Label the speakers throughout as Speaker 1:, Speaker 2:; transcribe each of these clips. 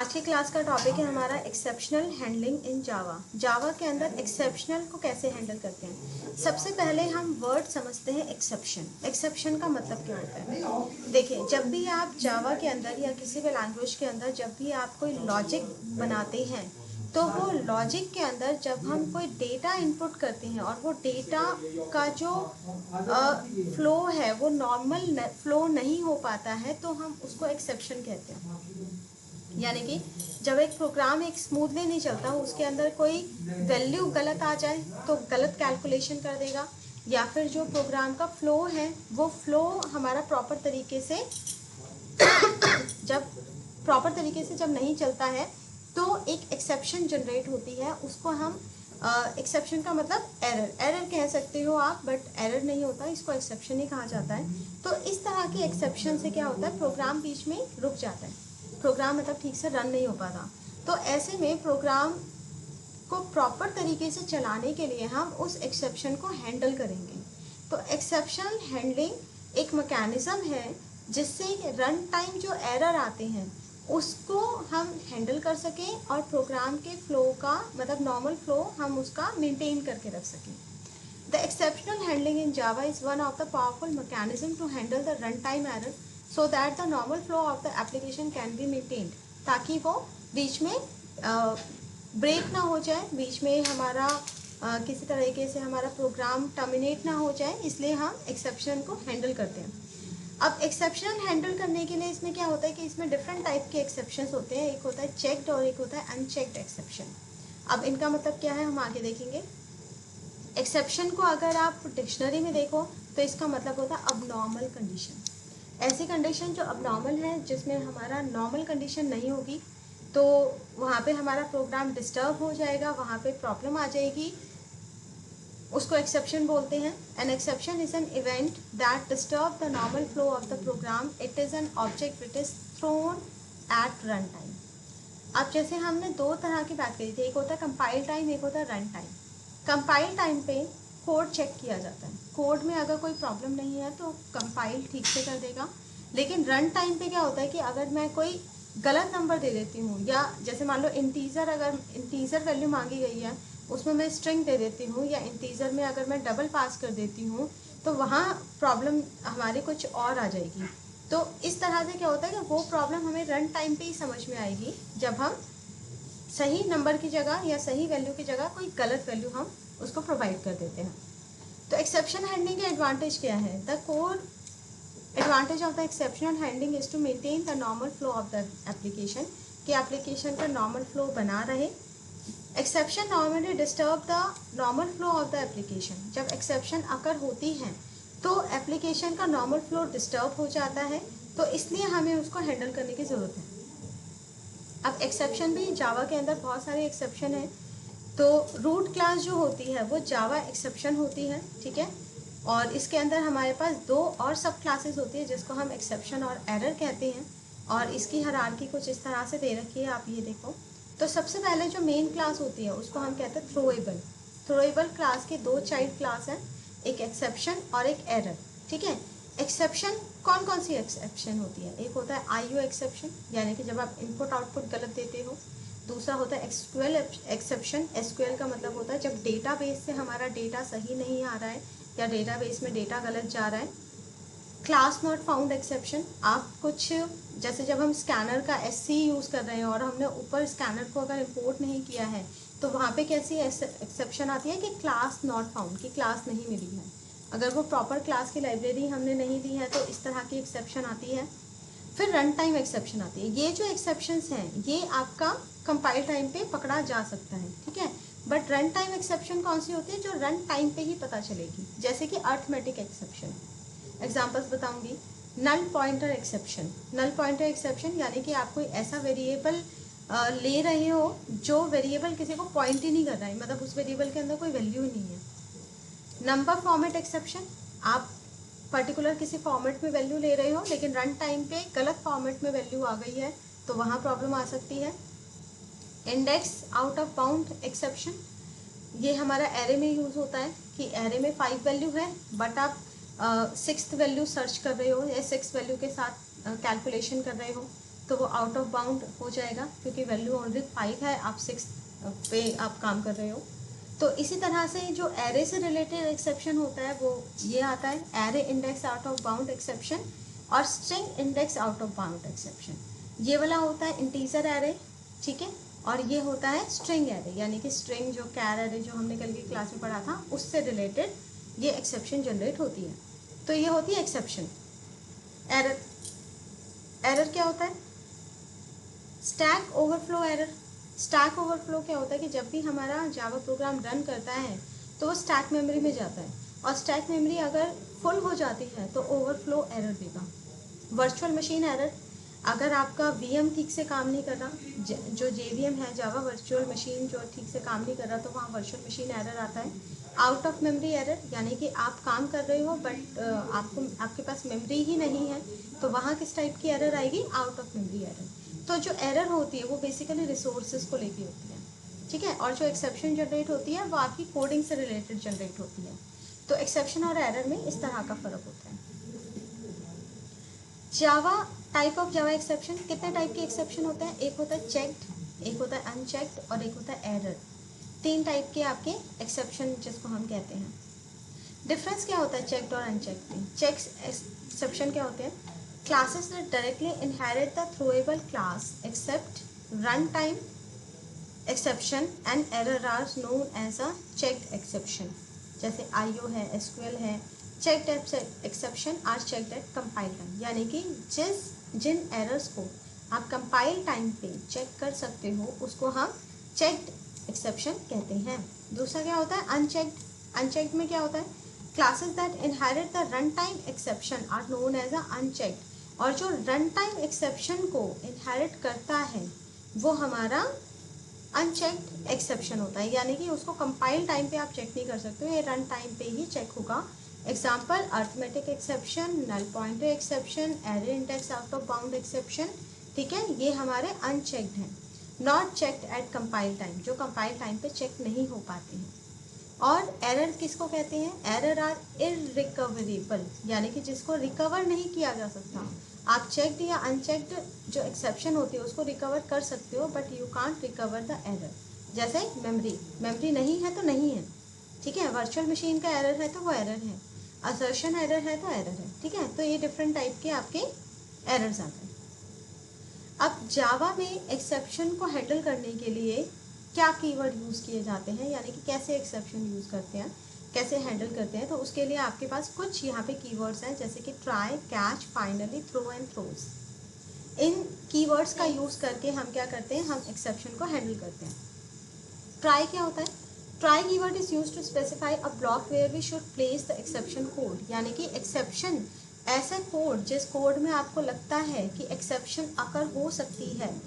Speaker 1: आज की क्लास का टॉपिक है हमारा एक्सेप्शनल हैंडलिंग इन जावा। जावा के अंदर एक्सेप्शनल को कैसे हैंडल करते हैं। सबसे पहले हम वर्ड समझते हैं एक्सेप्शन। एक्सेप्शन का मतलब क्या होता है। देखिए, जब भी आप जावा के अंदर या किसी भी लैंग्वेज के अंदर जब भी आप कोई लॉजिक बनाते हैं तो वो लॉजिक के अंदर जब हम कोई डेटा इनपुट करते हैं और वो डेटा का जो फ्लो है वो नॉर्मल फ्लो नहीं हो पाता है तो हम उसको एक्सेप्शन कहते हैं। यानी कि जब एक प्रोग्राम एक स्मूथली नहीं चलता, उसके अंदर कोई वैल्यू गलत आ जाए तो गलत कैलकुलेशन कर देगा, या फिर जो प्रोग्राम का फ्लो है वो फ्लो हमारा प्रॉपर तरीके से जब नहीं चलता है तो एक एक्सेप्शन जनरेट होती है। उसको हम एक्सेप्शन का मतलब एरर कह सकते हो आप, बट एरर नहीं होता, इसको एक्सेप्शन ही कहा जाता है। तो इस तरह के एक्सेप्शन से क्या होता है, प्रोग्राम बीच में रुक जाता है, प्रोग्राम मतलब ठीक से रन नहीं हो पाता। तो ऐसे में प्रोग्राम को प्रॉपर तरीके से चलाने के लिए हम उस एक्सेप्शन को हैंडल करेंगे। तो एक्सेप्शन हैंडलिंग एक मैकेनिज्म है जिससे रन टाइम जो एरर आते हैं उसको हम हैंडल कर सकें और प्रोग्राम के फ्लो का मतलब नॉर्मल फ्लो हम उसका मेंटेन करके रख सकें। The exceptional handling in Java is one of the powerful mechanism to handle the runtime error so that the normal flow of the application can be maintained, ताकि वो बीच में ब्रेक ना हो जाए, बीच में हमारा किसी तरीके से हमारा प्रोग्राम टर्मिनेट ना हो जाए, इसलिए हम एक्सेप्शन को हैंडल करते हैं। अब एक्सेप्शन हैंडल करने के लिए इसमें क्या होता है कि इसमें डिफरेंट टाइप के एक्सेप्शंस होते हैं। एक होता है चेक्ड और एक होता है अनचेक्ड एक्सेप्शन। अब इनका मतलब क्या है हम आगे देखेंगे। एक्सेप्शन को अगर आप डिक्शनरी में देखो तो इसका मतलब होता है अबनॉर्मल कंडीशन। ऐसी कंडीशन जो अबनॉर्मल है, जिसमें हमारा नॉर्मल कंडीशन नहीं होगी, तो वहाँ पे हमारा प्रोग्राम डिस्टर्ब हो जाएगा, वहाँ पे प्रॉब्लम आ जाएगी, उसको एक्सेप्शन बोलते हैं। An exception is an event that disturb the normal flow of the program. It is an object which is thrown at run time. अब जैसे हमने दो तरह की बात करी थी, एक होता है कंपाइल टाइम, एक होता है रन टाइम। कंपाइल टाइम पे कोड चेक किया जाता है, कोड में अगर कोई प्रॉब्लम नहीं है तो कंपाइल ठीक से कर देगा। लेकिन रन टाइम पे क्या होता है कि अगर मैं कोई गलत नंबर दे देती हूँ, या जैसे मान लो इंटीजर, अगर इंटीजर वैल्यू मांगी गई है उसमें मैं स्ट्रिंग दे देती हूँ, या इंटीजर में अगर मैं डबल पास कर देती हूँ तो वहाँ प्रॉब्लम हमारी कुछ और आ जाएगी। तो इस तरह से क्या होता है कि वो प्रॉब्लम हमें रन टाइम पे ही समझ में आएगी जब हम सही नंबर की जगह या सही वैल्यू की जगह कोई गलत वैल्यू हम उसको प्रोवाइड कर देते हैं। तो एक्सेप्शन हैंडलिंग के एडवांटेज क्या है। The core advantage of the exceptional handling is to maintain the normal flow of the application, कि एप्लीकेशन का नॉर्मल फ्लो बना रहे। Exception normally disturb the normal flow of the application. जब exception occur होती है तो एप्लीकेशन का normal flow disturb हो जाता है, तो इसलिए हमें उसको हैंडल करने की ज़रूरत है। अब एक्सेप्शन भी जावा के अंदर बहुत सारे एक्सेप्शन हैं। तो रूट क्लास जो होती है वो जावा एक्सेप्शन होती है, ठीक है। और इसके अंदर हमारे पास दो और सब क्लासेस होती है जिसको हम एक्सेप्शन और एरर कहते हैं, और इसकी हायरार्की कुछ इस तरह से दे रखी है, आप ये देखो। तो सबसे पहले जो मेन क्लास होती है उसको हम कहते हैं थ्रोएबल। थ्रोएबल क्लास के दो चाइल्ड क्लास हैं, एक एक्सेप्शन और एक एरर, ठीक है। एक्सेप्शन कौन कौन सी एक्सेप्शन होती है। एक होता है आईओ एक्सेप्शन, यानी कि जब आप इनपुट आउटपुट गलत देते हो। दूसरा होता है एसक्यूएल एक्सेप्शन। एसक्यूएल का मतलब होता है जब डेटाबेस से हमारा डेटा सही नहीं आ रहा है या डेटाबेस में डेटा गलत जा रहा है। क्लास नॉट फाउंड एक्सेप्शन, आप कुछ जैसे जब हम स्कैनर का एससी यूज़ कर रहे हैं और हमने ऊपर स्कैनर को अगर इंपोर्ट नहीं किया है तो वहाँ पे कैसी एक्सेप्शन आती है कि क्लास नॉट फाउंड, की क्लास नहीं मिली है। अगर वो प्रॉपर क्लास की लाइब्रेरी हमने नहीं दी है तो इस तरह की एक्सेप्शन आती है। फिर रन टाइम एक्सेप्शन आती है। ये जो एक्सेप्शंस हैं ये आपका कंपाइल टाइम पे पकड़ा जा सकता है, ठीक है। बट रन टाइम एक्सेप्शन कौन सी होती है, जो रन टाइम पे ही पता चलेगी, जैसे कि अर्थमेटिक एक्सेप्शन। एग्जांपल्स बताऊंगी। Null pointer exception. Null pointer exception यानी कि आप कोई ऐसा वेरिएबल ले रहे हो जो वेरिएबल किसी को पॉइंट ही नहीं कर रहा है, मतलब उस वेरिएबल के अंदर कोई वैल्यू ही नहीं है। नंबर फॉर्मेट एक्सेप्शन, आप पर्टिकुलर किसी फॉर्मेट में वैल्यू ले रहे हो लेकिन रन टाइम पे गलत फॉर्मेट में वैल्यू आ गई है तो वहाँ प्रॉब्लम आ सकती है। Index out of bound exception, ये हमारा एरे में यूज़ होता है कि एरे में 5 वैल्यू है बट आप 6th वैल्यू सर्च कर रहे हो या 6 वैल्यू के साथ कैलकुलेशन कर रहे हो, तो वो आउट ऑफ बाउंड हो जाएगा, क्योंकि वैल्यू ऑलरेडी 5 है, आप 6 पे आप काम कर रहे हो। तो इसी तरह से जो एरे से रिलेटेड एक्सेप्शन होता है वो ये आता है, array index out of bound exception और string index out of bound exception. ये वाला होता है इंटीजर एरे, ठीक है, और ये होता है स्ट्रिंग एरे, यानी कि स्ट्रिंग जो कैर एरे जो हमने कल की क्लास में पढ़ा था उससे रिलेटेड ये एक्सेप्शन जनरेट होती है। तो ये होती है एक्सेप्शन। एरर, एरर क्या होता है? Stack overflow error. Stack overflow क्या होता है कि जब भी हमारा जावा प्रोग्राम रन करता है तो वो स्टैक मेमोरी में जाता है, और स्टैक मेमोरी अगर फुल हो जाती है तो ओवरफ्लो एरर देगा। वर्चुअल मशीन एरर, अगर आपका वीएम ठीक से काम नहीं कर रहा, जो जेवीएम है जावा वर्चुअल मशीन जो ठीक से काम नहीं कर रहा, तो वहाँ वर्चुअल मशीन एरर आता है। आउट ऑफ मेमोरी एरर, यानी कि आप काम कर रहे हो बट आपके पास मेमोरी ही नहीं है, तो वहाँ किस टाइप की एरर आएगी? Out of memory error. तो जो एरर होती है वो बेसिकली रिसोर्सेज को लेके होती है, ठीक है, और जो एक्सेप्शन जनरेट होती है वो आपकी कोडिंग से रिलेटेड जनरेट होती है। तो एक्सेप्शन और एरर में इस तरह का फ़र्क होता है। जावा टाइप ऑफ जावा एक्सेप्शन, कितने टाइप के एक्सेप्शन होते हैं? एक होता है चेक्ड, एक होता है अनचेक्ड और एक होता है एरर। 3 टाइप के आपके एक्सेप्शन जिसको हम कहते हैं। डिफरेंस क्या होता है चेक्ड और अनचेक्ड में? चेक्ड एक्सेप्शन क्या होते हैं? Classes that directly inherit the throwable class except run time exception and error are known as a checked exception. जैसे आईओ है, एसक्यूएल है, checked exception are checked at compile time, यानी कि जिन errors को आप कंपाइल टाइम पे check कर सकते हो उसको हम चेक्ड एक्सेप्शन कहते हैं। दूसरा क्या होता है? अनचेक्ड। अनचेक्ड में क्या होता है? Classes that inherit the run time exception are known as a unchecked, और जो रन टाइम एक्सेप्शन को इनहेरिट करता है वो हमारा अनचेक्ड एक्सेप्शन होता है, यानी कि उसको कंपाइल टाइम पे आप चेक नहीं कर सकते हो, ये रन टाइम पे ही चेक होगा। Example arithmetic exception, null pointer exception, array index out of bound exception, ठीक है, ये हमारे अनचेक्ड हैं। Not checked at compile time, जो कंपाइल टाइम पे चेक नहीं हो पाते हैं। और एरर किसको कहते हैं? एरर आर इररिकवरेबल, यानी कि जिसको रिकवर नहीं किया जा सकता। आप चेक्ड या अनचेक्ड जो एक्सेप्शन होती है उसको रिकवर कर सकते हो but you can't recover the error. जैसे मेमोरी नहीं है तो नहीं है, ठीक है, वर्चुअल मशीन का एरर है तो वो एरर है, असर्शन एरर है तो एरर है, ठीक है। तो ये डिफरेंट टाइप के आपके एरर्स आते हैं। अब जावा में एक्सेप्शन को हैंडल करने के लिए क्या कीवर्ड यूज़ किए जाते हैं, यानी कि कैसे एक्सेप्शन यूज़ करते हैं, कैसे हैंडल करते हैं, तो उसके लिए आपके पास कुछ यहाँ पे कीवर्ड्स हैं, जैसे कि try, catch, finally, throw and throws. इन कीवर्ड्स का यूज़ करके हम क्या करते हैं? हम एक्सेप्शन को हैंडल करते हैं। ट्राई क्या होता है? Try keyword is used to specify a block where we should place the exception code, यानी कि एक्सेप्शन ऐसे कोड जिस कोड में आपको लगता है कि एक्सेप्शन अकर हो सकती है,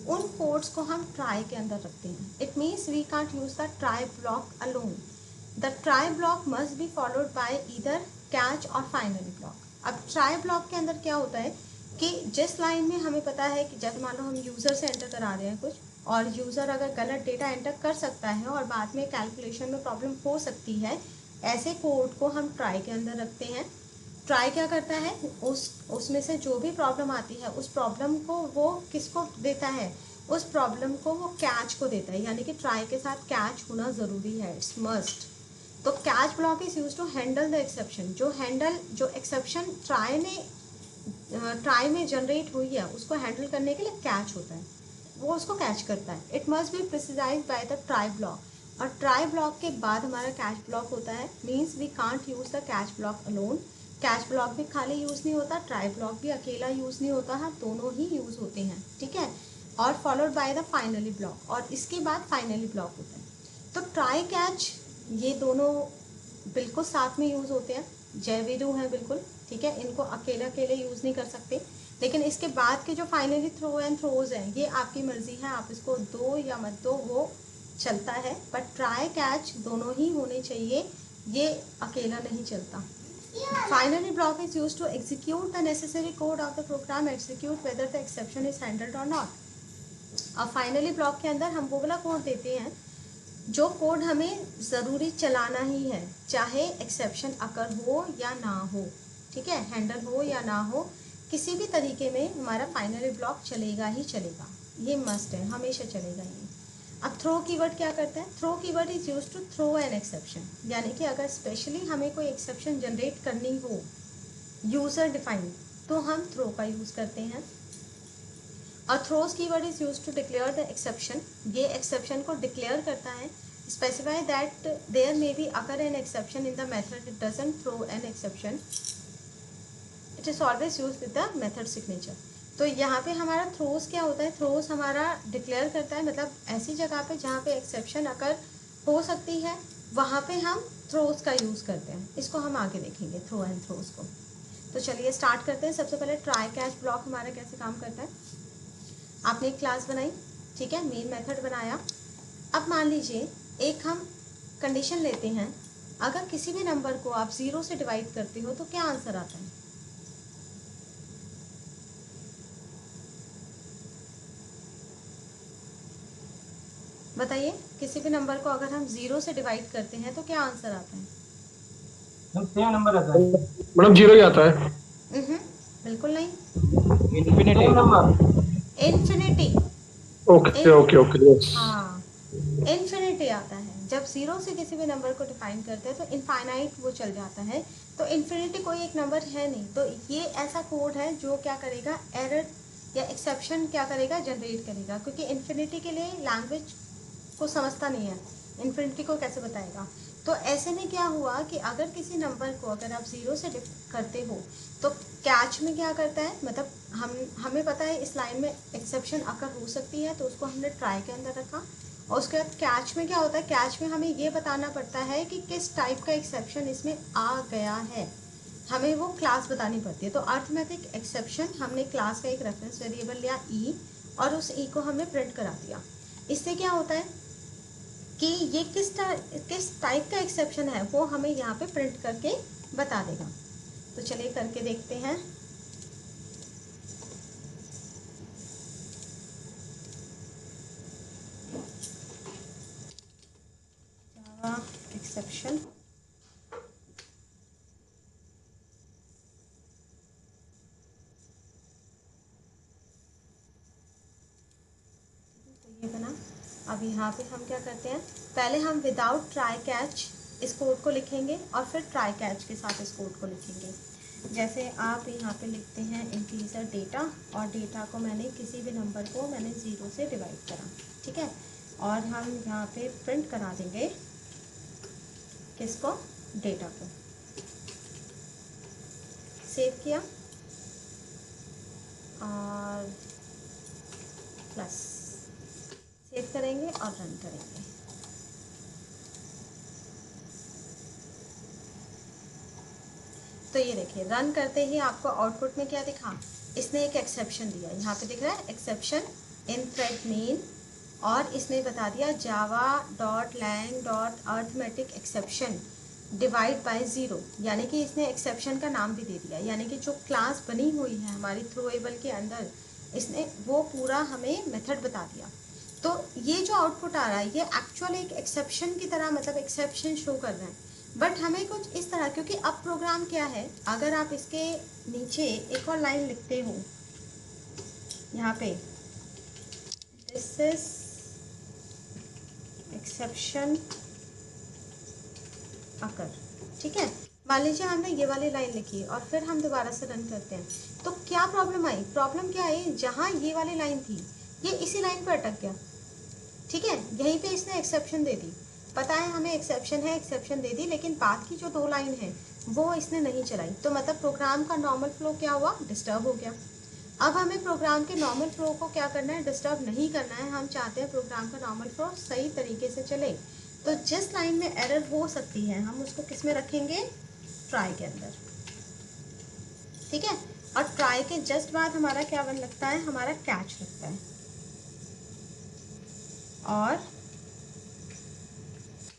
Speaker 1: उन कोड्स को हम ट्राई के अंदर रखते हैं। It means we can't use the try block alone, the try block must be followed by either catch or finally block. अब ट्राई ब्लॉक के अंदर क्या होता है कि जिस लाइन में हमें पता है कि जब मान लो हम यूज़र से एंटर करा रहे हैं कुछ, और यूज़र अगर गलत डेटा एंटर कर सकता है और बाद में कैलकुलेशन में प्रॉब्लम हो सकती है, ऐसे कोड को हम ट्राई के अंदर रखते हैं। ट्राई क्या करता है? उसमें से जो भी प्रॉब्लम आती है उस प्रॉब्लम को वो किसको देता है? उस प्रॉब्लम को वो कैच को देता है, यानी कि ट्राई के साथ कैच होना ज़रूरी है, इट्स मस्ट। तो catch block is use to handle the exception, जो एक्सेप्शन ट्राई में जनरेट हुई है उसको हैंडल करने के लिए कैच होता है, वो उसको कैच करता है। It must be precise by the try block, और ट्राई ब्लॉक के बाद हमारा कैच ब्लॉक होता है। Means we can't use the catch block alone, catch block भी खाली यूज़ नहीं होता, ट्राई ब्लॉक भी अकेला यूज़ नहीं होता है, दोनों ही यूज़ होते हैं, ठीक है। और followed by the finally block, और इसके बाद फाइनली ब्लॉक होता है। तो ट्राई कैच ये दोनों बिल्कुल साथ में यूज़ होते हैं, जयवीरू हैं बिल्कुल, ठीक है, इनको अकेले अकेले यूज़ नहीं कर सकते। लेकिन इसके बाद के जो फाइनली थ्रो एंड थ्रोज हैं ये आपकी मर्जी है, आप इसको दो या मत दो वो चलता है, बट ट्राई कैच दोनों ही होने चाहिए, ये अकेला नहीं चलता। Finally block is used to execute the necessary code of the program, execute whether the exception is handled or not. अब फाइनली ब्लॉक के अंदर हम वो वाला कोड देते हैं जो कोड हमें ज़रूरी चलाना ही है, चाहे एक्सेप्शन अकर हो या ना हो, ठीक है, हैंडल हो या ना हो, किसी भी तरीके में हमारा फाइनली ब्लॉक चलेगा ही चलेगा, ये मस्ट है, हमेशा चलेगा ये। अब थ्रो कीवर्ड क्या करता है? Throw keyword is use to throw an exception, यानी कि अगर स्पेशली हमें कोई एक्सेप्शन जनरेट करनी हो यूजर डिफाइंड, तो हम थ्रो का यूज करते हैं। और throws keyword is use to declare the exception, ये एक्सेप्शन को डिक्लेयर करता है। Specify that there may be occur an exception in the method, it doesn't throw an exception, it is always use with the method signature. तो यहाँ पे हमारा throws क्या होता है? थ्रोज हमारा डिक्लेयर करता है, मतलब ऐसी जगह पे जहाँ पे एक्सेप्शन अकर हो सकती है वहाँ पे हम थ्रोज का यूज़ करते हैं। इसको हम आगे देखेंगे थ्रो एंड थ्रोज को। तो चलिए स्टार्ट करते हैं। सबसे पहले ट्राई कैच ब्लॉक हमारा कैसे काम करता है। आपने एक क्लास बनाई, ठीक है, मेन मेथड बनाया। अब मान लीजिए एक हम कंडीशन लेते हैं, अगर किसी भी नंबर को आप 0 से डिवाइड करते हो तो क्या आंसर आता है? बताइए, किसी भी नंबर को अगर हम 0 से डिवाइड करते हैं तो क्या आंसर आता है?
Speaker 2: सेम नंबर आता है
Speaker 3: मैडम, 0 ही आता है।
Speaker 1: बिल्कुल नहीं,
Speaker 2: infinity number.
Speaker 1: Infinity.
Speaker 3: Okay okay okay, yes.
Speaker 1: हाँ, इन्फिनिटी आता है। जब 0 से किसी भी नंबर को डिफाइन करते हैं तो इनफाइनाइट वो चल जाता है। तो इन्फिनिटी कोई एक नंबर है नहीं, तो ये ऐसा कोड है जो क्या करेगा, एरर या एक्सेप्शन क्या करेगा, जनरेट करेगा। क्योंकि इन्फिनिटी के लिए लैंग्वेज को समझता नहीं है, इन्फिनिटी को कैसे बताएगा। तो ऐसे में क्या हुआ कि अगर किसी नंबर को अगर आप 0 से करते हो तो कैच में क्या करता है, मतलब हमें पता है इस लाइन में एक्सेप्शन अगर हो सकती है, तो उसको हमने ट्राई के अंदर रखा। और उसके बाद कैच में क्या होता है, कैच में हमें ये बताना पड़ता है कि किस टाइप का एक्सेप्शन इसमें आ गया है, हमें वो क्लास बतानी पड़ती है। तो अर्थमेटिक एक्सेप्शन, हमने क्लास का एक रेफरेंस वेरिएबल लिया ई, और उस ई को हमने प्रिंट करा दिया। इससे क्या होता है कि ये किस टाइप का एक्सेप्शन है वो हमें यहाँ पे प्रिंट करके बता देगा। तो चलिए करके देखते हैं। जावा एक्सेप्शन, तो ये बना। अब यहाँ पे हम क्या करते हैं, पहले हम विदाउट ट्राई कैच इस कोड को लिखेंगे और फिर ट्राई कैच के साथ इस कोड को लिखेंगे। जैसे आप यहाँ पे लिखते हैं इंटीजर डेटा, और डेटा को मैंने किसी भी नंबर को मैंने 0 से डिवाइड करा, ठीक है। और हम यहाँ पे प्रिंट करा देंगे किसको, डेटा को। सेव किया और प्लस सेव करेंगे और रन करेंगे। तो ये देखिए रन करते ही आपको आउटपुट में क्या दिखा, इसने एक एक्सेप्शन दिया, यहाँ पे दिख रहा है एक्सेप्शन इन थ्रेड मेन, और इसने बता दिया Java dot lang dot arithmetic exception divide by 0, यानी कि इसने एक्सेप्शन का नाम भी दे दिया। यानी कि जो क्लास बनी हुई है हमारी थ्रोएबल के अंदर, इसने वो पूरा हमें मेथड बता दिया। तो ये जो आउटपुट आ रहा है ये एक्चुअल एक एक्सेप्शन की तरह, मतलब एक्सेप्शन शो कर रहा है। बट हमें कुछ इस तरह, क्योंकि अब प्रोग्राम क्या है, अगर आप इसके नीचे एक और लाइन लिखते हो यहाँ पे, दिस इज एक्सेप्शन अकर, ठीक है। मान लीजिए हमने ये वाली लाइन लिखी और फिर हम दोबारा से रन करते हैं, तो क्या प्रॉब्लम आई, प्रॉब्लम क्या आई, जहाँ ये वाली लाइन थी ये इसी लाइन पर अटक गया, ठीक है। यहीं पे इसने एक्सेप्शन दे दी, पता है हमें एक्सेप्शन है, एक्सेप्शन दे दी, लेकिन बाद की जो 2 लाइन है वो इसने नहीं चलाई। तो मतलब प्रोग्राम का नॉर्मल फ्लो क्या हुआ, डिस्टर्ब हो गया। अब हमें प्रोग्राम के नॉर्मल फ्लो को क्या करना है, डिस्टर्ब नहीं करना है। हम चाहते हैं प्रोग्राम का नॉर्मल फ्लो सही तरीके से चले। तो जिस लाइन में एरर हो सकती है हम उसको किस में रखेंगे, ट्राई के अंदर, ठीक है। और ट्राई के जस्ट बाद हमारा क्या बन लगता है, हमारा कैच लगता है। और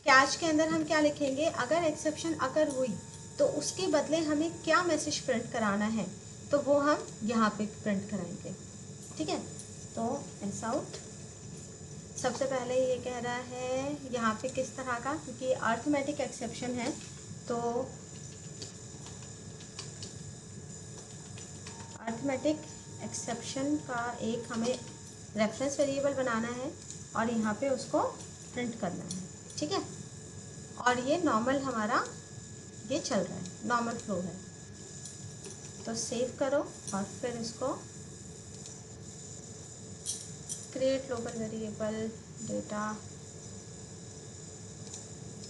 Speaker 1: कैच के अंदर हम क्या लिखेंगे, अगर एक्सेप्शन अगर हुई तो उसके बदले हमें क्या मैसेज प्रिंट कराना है, तो वो हम यहाँ पे प्रिंट कराएंगे, ठीक है। तो एस आउट, सबसे पहले ये कह रहा है यहाँ पे किस तरह का, क्योंकि अर्थमेटिक एक्सेप्शन है तो अर्थमेटिक एक्सेप्शन का एक हमें रेफरेंस वेरिएबल बनाना है और यहाँ पे उसको प्रिंट करना है, ठीक है। और ये नॉर्मल हमारा ये चल रहा है, नॉर्मल फ्लो है। तो सेव करो और फिर इसको create local variable data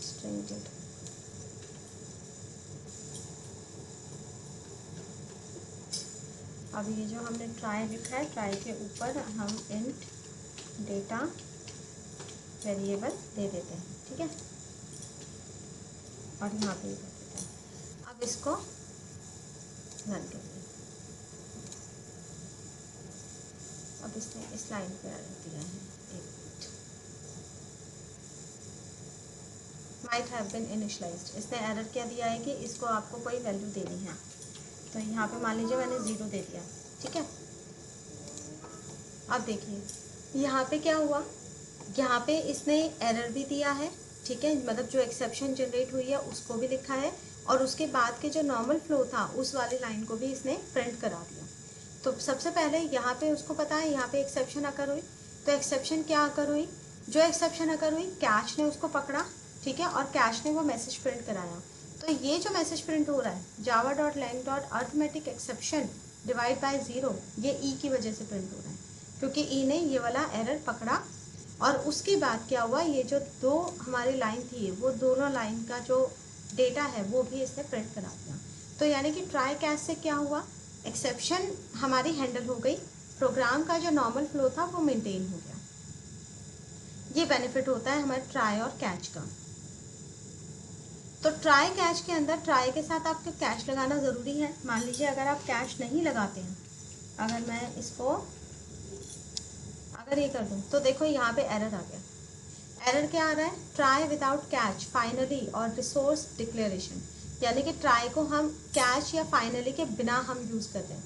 Speaker 1: string data. अब ये जो हमने ट्राई लिखा है, ट्राई के ऊपर हम इंट डेटा वेरिएबल दे देते हैं, ठीक है। और यहाँ पे कर देते हैं। अब इसको रन करिए। अब इसने इस लाइन पे एरर दिया है, माइट हैव बीन इनिशियलाइज्ड। इसने एरर क्या दिया है कि इसको आपको कोई वैल्यू देनी है। तो यहाँ पे मान लीजिए मैंने 0 दे दिया, ठीक है। अब देखिए यहाँ पे क्या हुआ, यहाँ पे इसने एरर भी दिया है, ठीक है, मतलब जो एक्सेप्शन जनरेट हुई है उसको भी लिखा है और उसके बाद के जो नॉर्मल फ्लो था उस वाली लाइन को भी इसने प्रिंट करा दिया। तो सबसे पहले यहाँ पे उसको पता है यहाँ पे एक्सेप्शन अकर हुई, तो एक्सेप्शन क्या अकर हुई, जो एक्सेप्शन अकर हुई कैश ने उसको पकड़ा, ठीक है, और कैश ने वो मैसेज प्रिंट कराया। तो ये जो मैसेज प्रिंट हो रहा है java.lang.arithmetic exception डिवाइड बाय 0, ये ई की वजह से प्रिंट हो रहा है क्योंकि ई ने ये वाला एरर पकड़ा। और उसके बाद क्या हुआ, ये जो दो हमारी लाइन थी वो दोनों लाइन का जो डेटा है वो भी इसने प्रिंट करा दिया। तो यानी कि ट्राई कैच से क्या हुआ, एक्सेप्शन हमारी हैंडल हो गई, प्रोग्राम का जो नॉर्मल फ्लो था वो मेंटेन हो गया। ये बेनिफिट होता है हमारे ट्राई और कैच का। तो ट्राई कैच के अंदर ट्राई के साथ आपको कैच लगाना ज़रूरी है। मान लीजिए अगर आप कैच नहीं लगाते हैं, अगर मैं इसको अगर ये कर दूँ तो देखो यहाँ पे एरर आ गया। एरर क्या आ रहा है, ट्राई विदाउट कैच फाइनली और रिसोर्स डिक्लेरेशन, यानी कि ट्राई को हम कैच या फाइनली के बिना हम यूज़ करते हैं।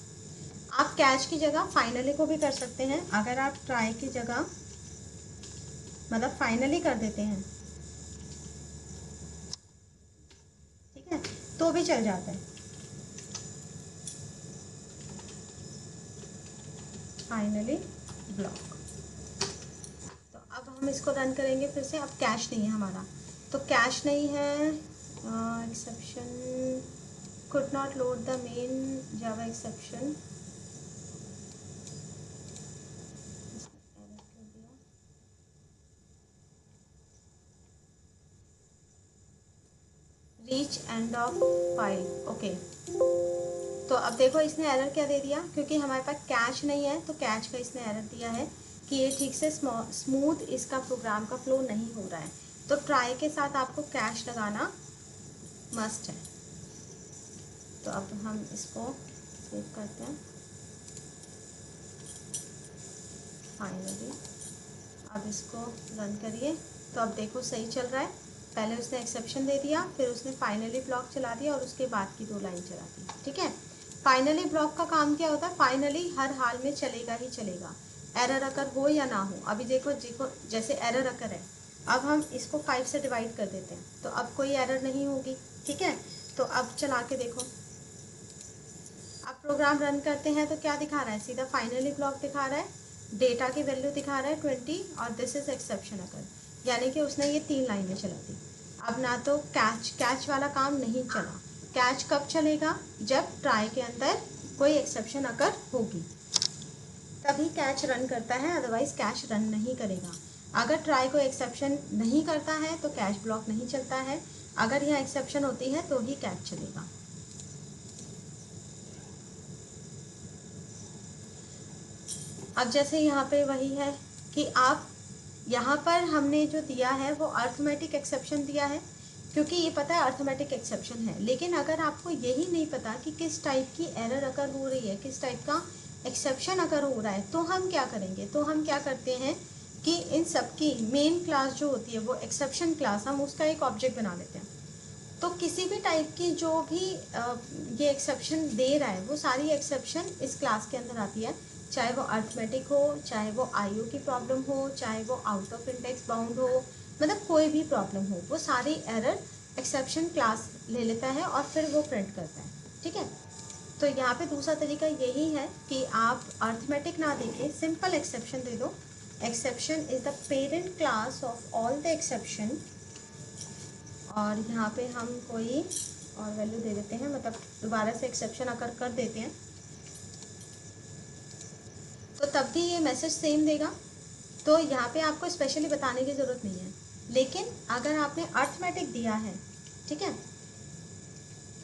Speaker 1: आप कैच की जगह फाइनली को भी कर सकते हैं। अगर आप ट्राई की जगह मतलब फाइनली कर देते हैं, ठीक है, तो भी चल जाता है। Finally block. तो अब हम इसको रन करेंगे फिर से। अब कैश नहीं है हमारा, तो कैश नहीं है, exception could not load the main Java exception. Reach end of file, okay. तो अब देखो इसने एरर क्या दे दिया, क्योंकि हमारे पास कैश नहीं है तो कैच का इसने एरर दिया है कि ये ठीक से स्मूथ इसका प्रोग्राम का फ्लो नहीं हो रहा है। तो ट्राई के साथ आपको कैश लगाना मस्ट है। तो अब हम इसको सेव करते हैं फाइनली। अब इसको रन करिए तो अब देखो सही चल रहा है। पहले उसने एक्सेप्शन दे दिया, फिर उसने फाइनली ब्लॉक चला दिया और उसके बाद की 2 लाइन चला दी, ठीक है। फाइनली ब्लॉक का काम क्या होता है, फाइनली हर हाल में चलेगा ही चलेगा, एरर अकर हो या ना हो। अभी देखो जैसे एरर अकर है, अब हम इसको 5 से डिवाइड कर देते हैं तो अब कोई एरर नहीं होगी, ठीक है। तो अब चला के देखो, अब प्रोग्राम रन करते हैं तो क्या दिखा रहा है, सीधा फाइनली ब्लॉक दिखा रहा है, डेटा की वैल्यू दिखा रहा है 20 और दिस इज एक्सेप्शन अकर, यानी कि उसने ये 3 लाइनें चला दी। अब ना तो कैच वाला काम नहीं चला। कैच कब चलेगा, जब ट्राई के अंदर कोई एक्सेप्शन अकर होगी तभी कैच रन करता है, अदरवाइज कैच रन नहीं करेगा। अगर ट्राई को एक्सेप्शन नहीं करता है तो कैच ब्लॉक नहीं चलता है, अगर यहाँ एक्सेप्शन होती है तो ही कैच चलेगा। अब जैसे यहाँ पे वही है कि आप यहाँ पर हमने जो दिया है वो अर्थमेटिक एक्सेप्शन दिया है, क्योंकि ये पता है अर्थमेटिक एक्सेप्शन है। लेकिन अगर आपको यही नहीं पता कि किस टाइप की एरर अकर हो रही है, किस टाइप का एक्सेप्शन अगर हो रहा है, तो हम क्या करेंगे, तो हम क्या करते हैं कि इन सब की मेन क्लास जो होती है वो एक्सेप्शन क्लास, हम उसका एक ऑब्जेक्ट बना लेते हैं। तो किसी भी टाइप की जो भी ये एक्सेप्शन दे रहा है वो सारी एक्सेप्शन इस क्लास के अंदर आती है, चाहे वो अर्थमेटिक हो, चाहे वो आईओ की प्रॉब्लम हो, चाहे वो आउट ऑफ इंडेक्स बाउंड हो, मतलब कोई भी प्रॉब्लम हो, वो सारी एरर एक्सेप्शन क्लास ले लेता है और फिर वो प्रिंट करता है, ठीक है। तो यहाँ पे दूसरा तरीका यही है कि आप अर्थमेटिक ना देके सिंपल एक्सेप्शन दे दो। Exception is the parent class of all the exception, और यहाँ पे हम कोई और वैल्यू दे देते हैं, मतलब दोबारा से एक्सेप्शन अगर कर देते हैं तो तब भी ये मैसेज सेम देगा। तो यहाँ पे आपको स्पेशली बताने की ज़रूरत नहीं है। लेकिन अगर आपने अर्थमेटिक दिया है, ठीक है,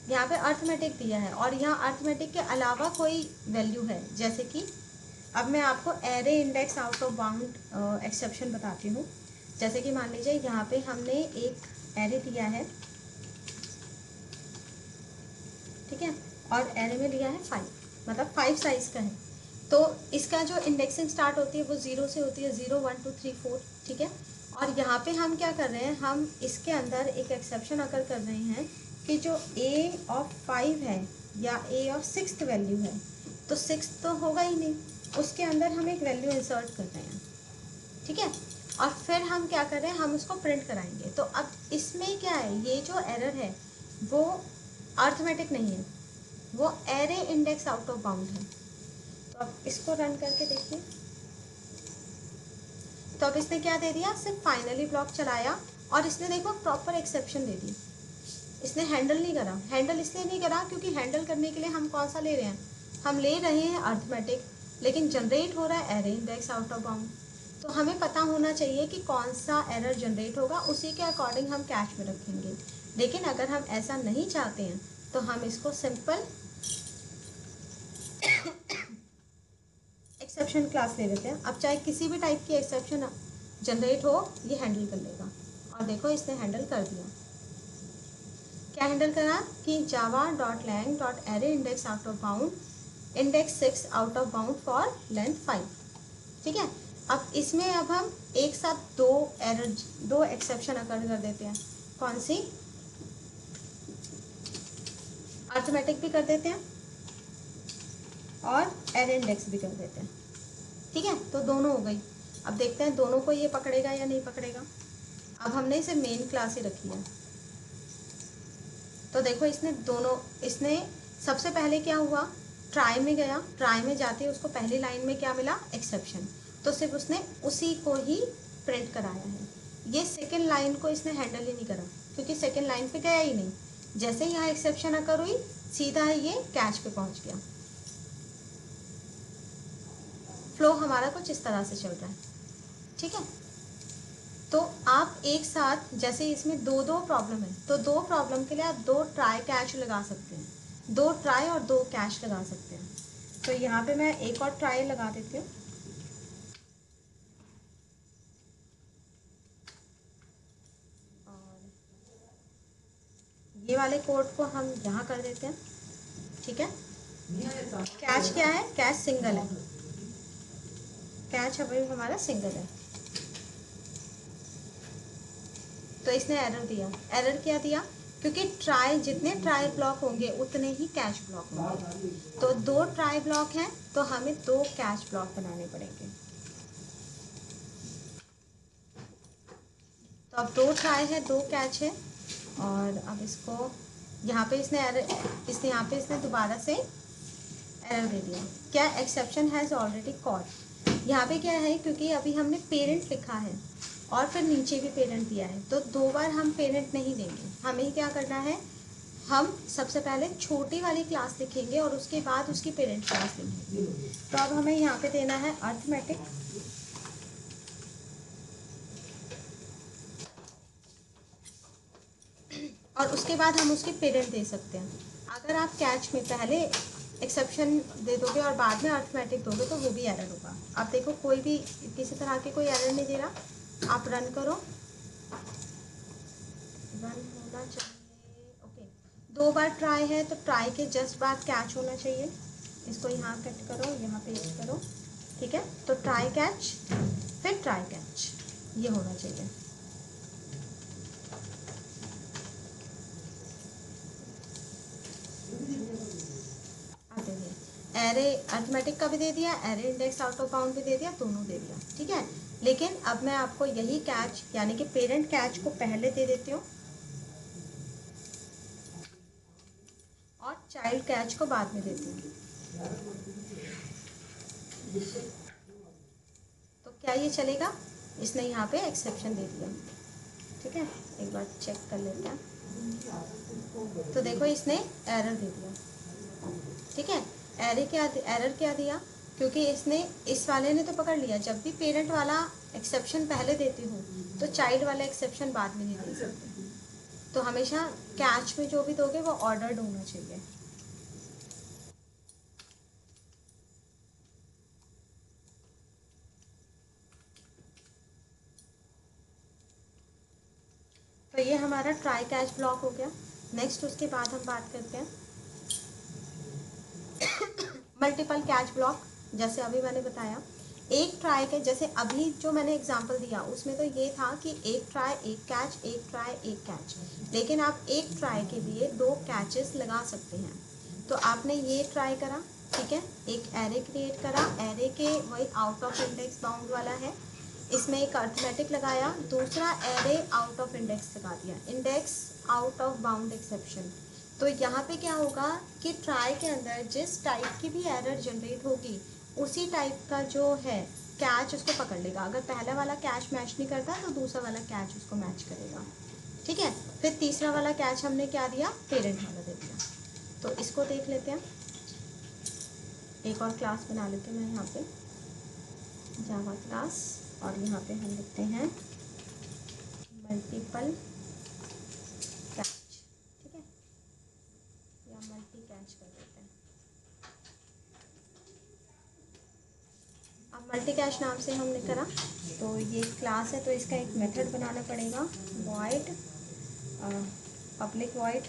Speaker 1: यहाँ पे अर्थमेटिक दिया है और यहाँ अर्थमेटिक के अलावा कोई वैल्यू है, जैसे कि अब मैं आपको array index out of bound exception बताती हूँ। जैसे कि मान लीजिए यहाँ पे हमने एक एरे दिया है, ठीक है, और एरे में लिया है 5, मतलब 5 साइज का है। तो इसका जो इंडेक्सिंग स्टार्ट होती है वो 0 से होती है, 0 1 2 3 4, ठीक है। और यहाँ पे हम क्या कर रहे हैं, हम इसके अंदर एक एक्सेप्शन अगर कर रहे हैं कि जो a ऑफ 5 है या a ऑफ 6th वैल्यू है, तो 6 तो होगा ही नहीं, उसके अंदर हम एक वैल्यू इंसर्ट कर रहे हैं, ठीक है। और फिर हम क्या कर रहे हैं, हम उसको प्रिंट कराएंगे। तो अब इसमें क्या है, ये जो एरर है वो अर्थमेटिक नहीं है, वो array index out of bound है। तो अब इसको रन करके देखिए, तो अब इसने क्या दे दिया, सिर्फ फाइनली ब्लॉक चलाया और इसने देखो प्रॉपर एक्सेप्शन दे दी। इसने हैंडल नहीं करा। हैंडल इसलिए नहीं करा क्योंकि हैंडल करने के लिए हम कौन सा ले रहे हैं, हम ले रहे हैं अर्थमेटिक, लेकिन जनरेट हो रहा है array index out of bound. तो हमें पता होना चाहिए कि कौन सा एरर जनरेट होगा, उसी के अकॉर्डिंग हम कैश में रखेंगे। लेकिन अगर हम ऐसा नहीं चाहते हैं तो हम इसको सिंपल एक्सेप्शन क्लास ले लेते हैं। अब चाहे किसी भी टाइप की एक्सेप्शन जनरेट हो, ये हैंडल कर लेगा। और देखो इसने हैंडल कर दिया। क्या हैंडल करा कि java.lang.array index out of bound index 6 out of bound for length 5, ठीक है। अब इसमें अब हम एक साथ दो एक्सेप्शन अकर कर देते हैं। कौन सी, अर्थमेटिक भी कर देते हैं और एरे इंडेक्स भी कर देते हैं, ठीक है। तो दोनों हो गई। अब देखते हैं दोनों को ये पकड़ेगा या नहीं पकड़ेगा। अब हमने इसे मेन क्लास ही रखी है। तो देखो इसने सबसे पहले क्या हुआ, ट्राई में गया, ट्राई में जाते ही उसको पहली लाइन में क्या मिला, एक्सेप्शन। तो सिर्फ उसने उसी को ही प्रिंट कराया है। ये सेकेंड लाइन को इसने हैंडल ही नहीं करा क्योंकि सेकेंड लाइन पे गया ही नहीं। जैसे यहाँ एक्सेप्शन अकर हुई, सीधा ये कैच पे पहुंच गया। फ्लो हमारा कुछ इस तरह से चल रहा है, ठीक है। तो आप एक साथ, जैसे इसमें दो प्रॉब्लम है, तो 2 प्रॉब्लम के लिए आप 2 ट्राई कैच लगा सकते हैं, 2 ट्राई और 2 कैच लगा सकते हैं। तो यहाँ पे मैं एक और ट्राई लगा देती हूँ। और ये वाले कोड को हम यहाँ कर देते हैं, ठीक है। कैच क्या है, कैच सिंगल है, कैच अभी हमारा सिंगल है। तो इसने एरर दिया। एरर क्या दिया, क्योंकि जितने ट्राई ब्लॉक होंगे उतने ही कैश ब्लॉक होंगे। तो 2 ट्राई ब्लॉक हैं तो हमें 2 कैश ब्लॉक बनाने पड़ेंगे। तो अब 2 ट्राई है, 2 कैच है। और अब इसको यहाँ पे इसने दोबारा से एरर दे दिया। क्या, एक्सेप्शन हैज़ ऑलरेडी कॉल्ड। यहाँ पे क्या है, क्योंकि अभी हमने पेरेंट लिखा है और फिर नीचे भी पेरेंट दिया है, तो 2 बार हम पेरेंट नहीं देंगे। हमें क्या करना है, हम सबसे पहले छोटी वाली क्लास लिखेंगे और उसके बाद उसकी पेरेंट क्लास लिखेंगे। तो अब हमें यहाँ पे देना है अर्थमेटिक, और उसके बाद हम उसकी पेरेंट दे सकते हैं। अगर आप कैच में पहले एक्सेप्शन दे दोगे और बाद में अर्थमेटिक दोगे तो वो भी एरर होगा। आप देखो कोई भी किसी तरह के कोई एरर नहीं दे रहा। आप रन करो, रन होना चाहिए, ओके। 2 बार ट्राई है तो ट्राई के जस्ट बाद कैच होना चाहिए। इसको यहाँ कट करो, यहाँ पेस्ट करो, ठीक है। तो ट्राई कैच, फिर ट्राई कैच, ये होना चाहिए। एरे अर्थमेटिक का भी दे दिया, array index out of bound भी दे दिया, दोनों दे दिया, ठीक है। लेकिन अब मैं आपको यही कैच यानी कि पेरेंट कैच को पहले दे देती हूँ और चाइल्ड कैच को बाद में देती हूँ। तो क्या ये चलेगा? इसने यहाँ पे एक्सेप्शन दे दिया। ठीक है, एक बार चेक कर लेते हैं। तो देखो इसने एरर दे दिया। ठीक है, एरर क्या दिया? क्योंकि इसने इस वाले ने तो पकड़ लिया, जब भी पेरेंट वाला एक्सेप्शन पहले देती हूँ तो चाइल्ड वाला एक्सेप्शन बाद में नहीं दे सकते। तो हमेशा कैच में जो भी दोगे वो ऑर्डर्ड होना चाहिए। तो ये हमारा ट्राई कैच ब्लॉक हो गया। नेक्स्ट उसके बाद हम बात करते हैं मल्टीपल कैच ब्लॉक। जैसे अभी मैंने बताया, एक ट्राई के जैसे अभी जो मैंने एग्जांपल दिया उसमें तो ये था कि एक ट्राई एक कैच, एक ट्राई एक कैच, लेकिन आप एक ट्राई के लिए 2 कैचेस लगा सकते हैं। तो आपने ये ट्राई करा, ठीक है, एक एरे क्रिएट करा, एरे के वही आउट ऑफ इंडेक्स बाउंड वाला है, इसमें एक अर्थमेटिक लगाया, दूसरा एरे आउट ऑफ इंडेक्स लगा दिया, index out of bound exception. तो यहाँ पे क्या होगा कि ट्राई के अंदर जिस टाइप की भी एरर जनरेट होगी उसी टाइप का जो है कैच उसको पकड़ लेगा। अगर पहला वाला कैच मैच नहीं करता तो दूसरा वाला कैच उसको मैच करेगा। ठीक है, फिर तीसरा वाला कैच हमने क्या दिया? पेरेंट वाला दे दिया। तो इसको देख लेते हैं। एक और क्लास बना लेते हैं मैं यहाँ पे, जावा क्लास, और यहाँ पे हम लिखते हैं मल्टीपल कैच। ठीक है, या मल्टी कैच कर देते हैं। अब मल्टी कैच नाम से हमने करा, तो ये क्लास है तो इसका एक मेथड बनाना पड़ेगा, वॉइड पब्लिक वॉइड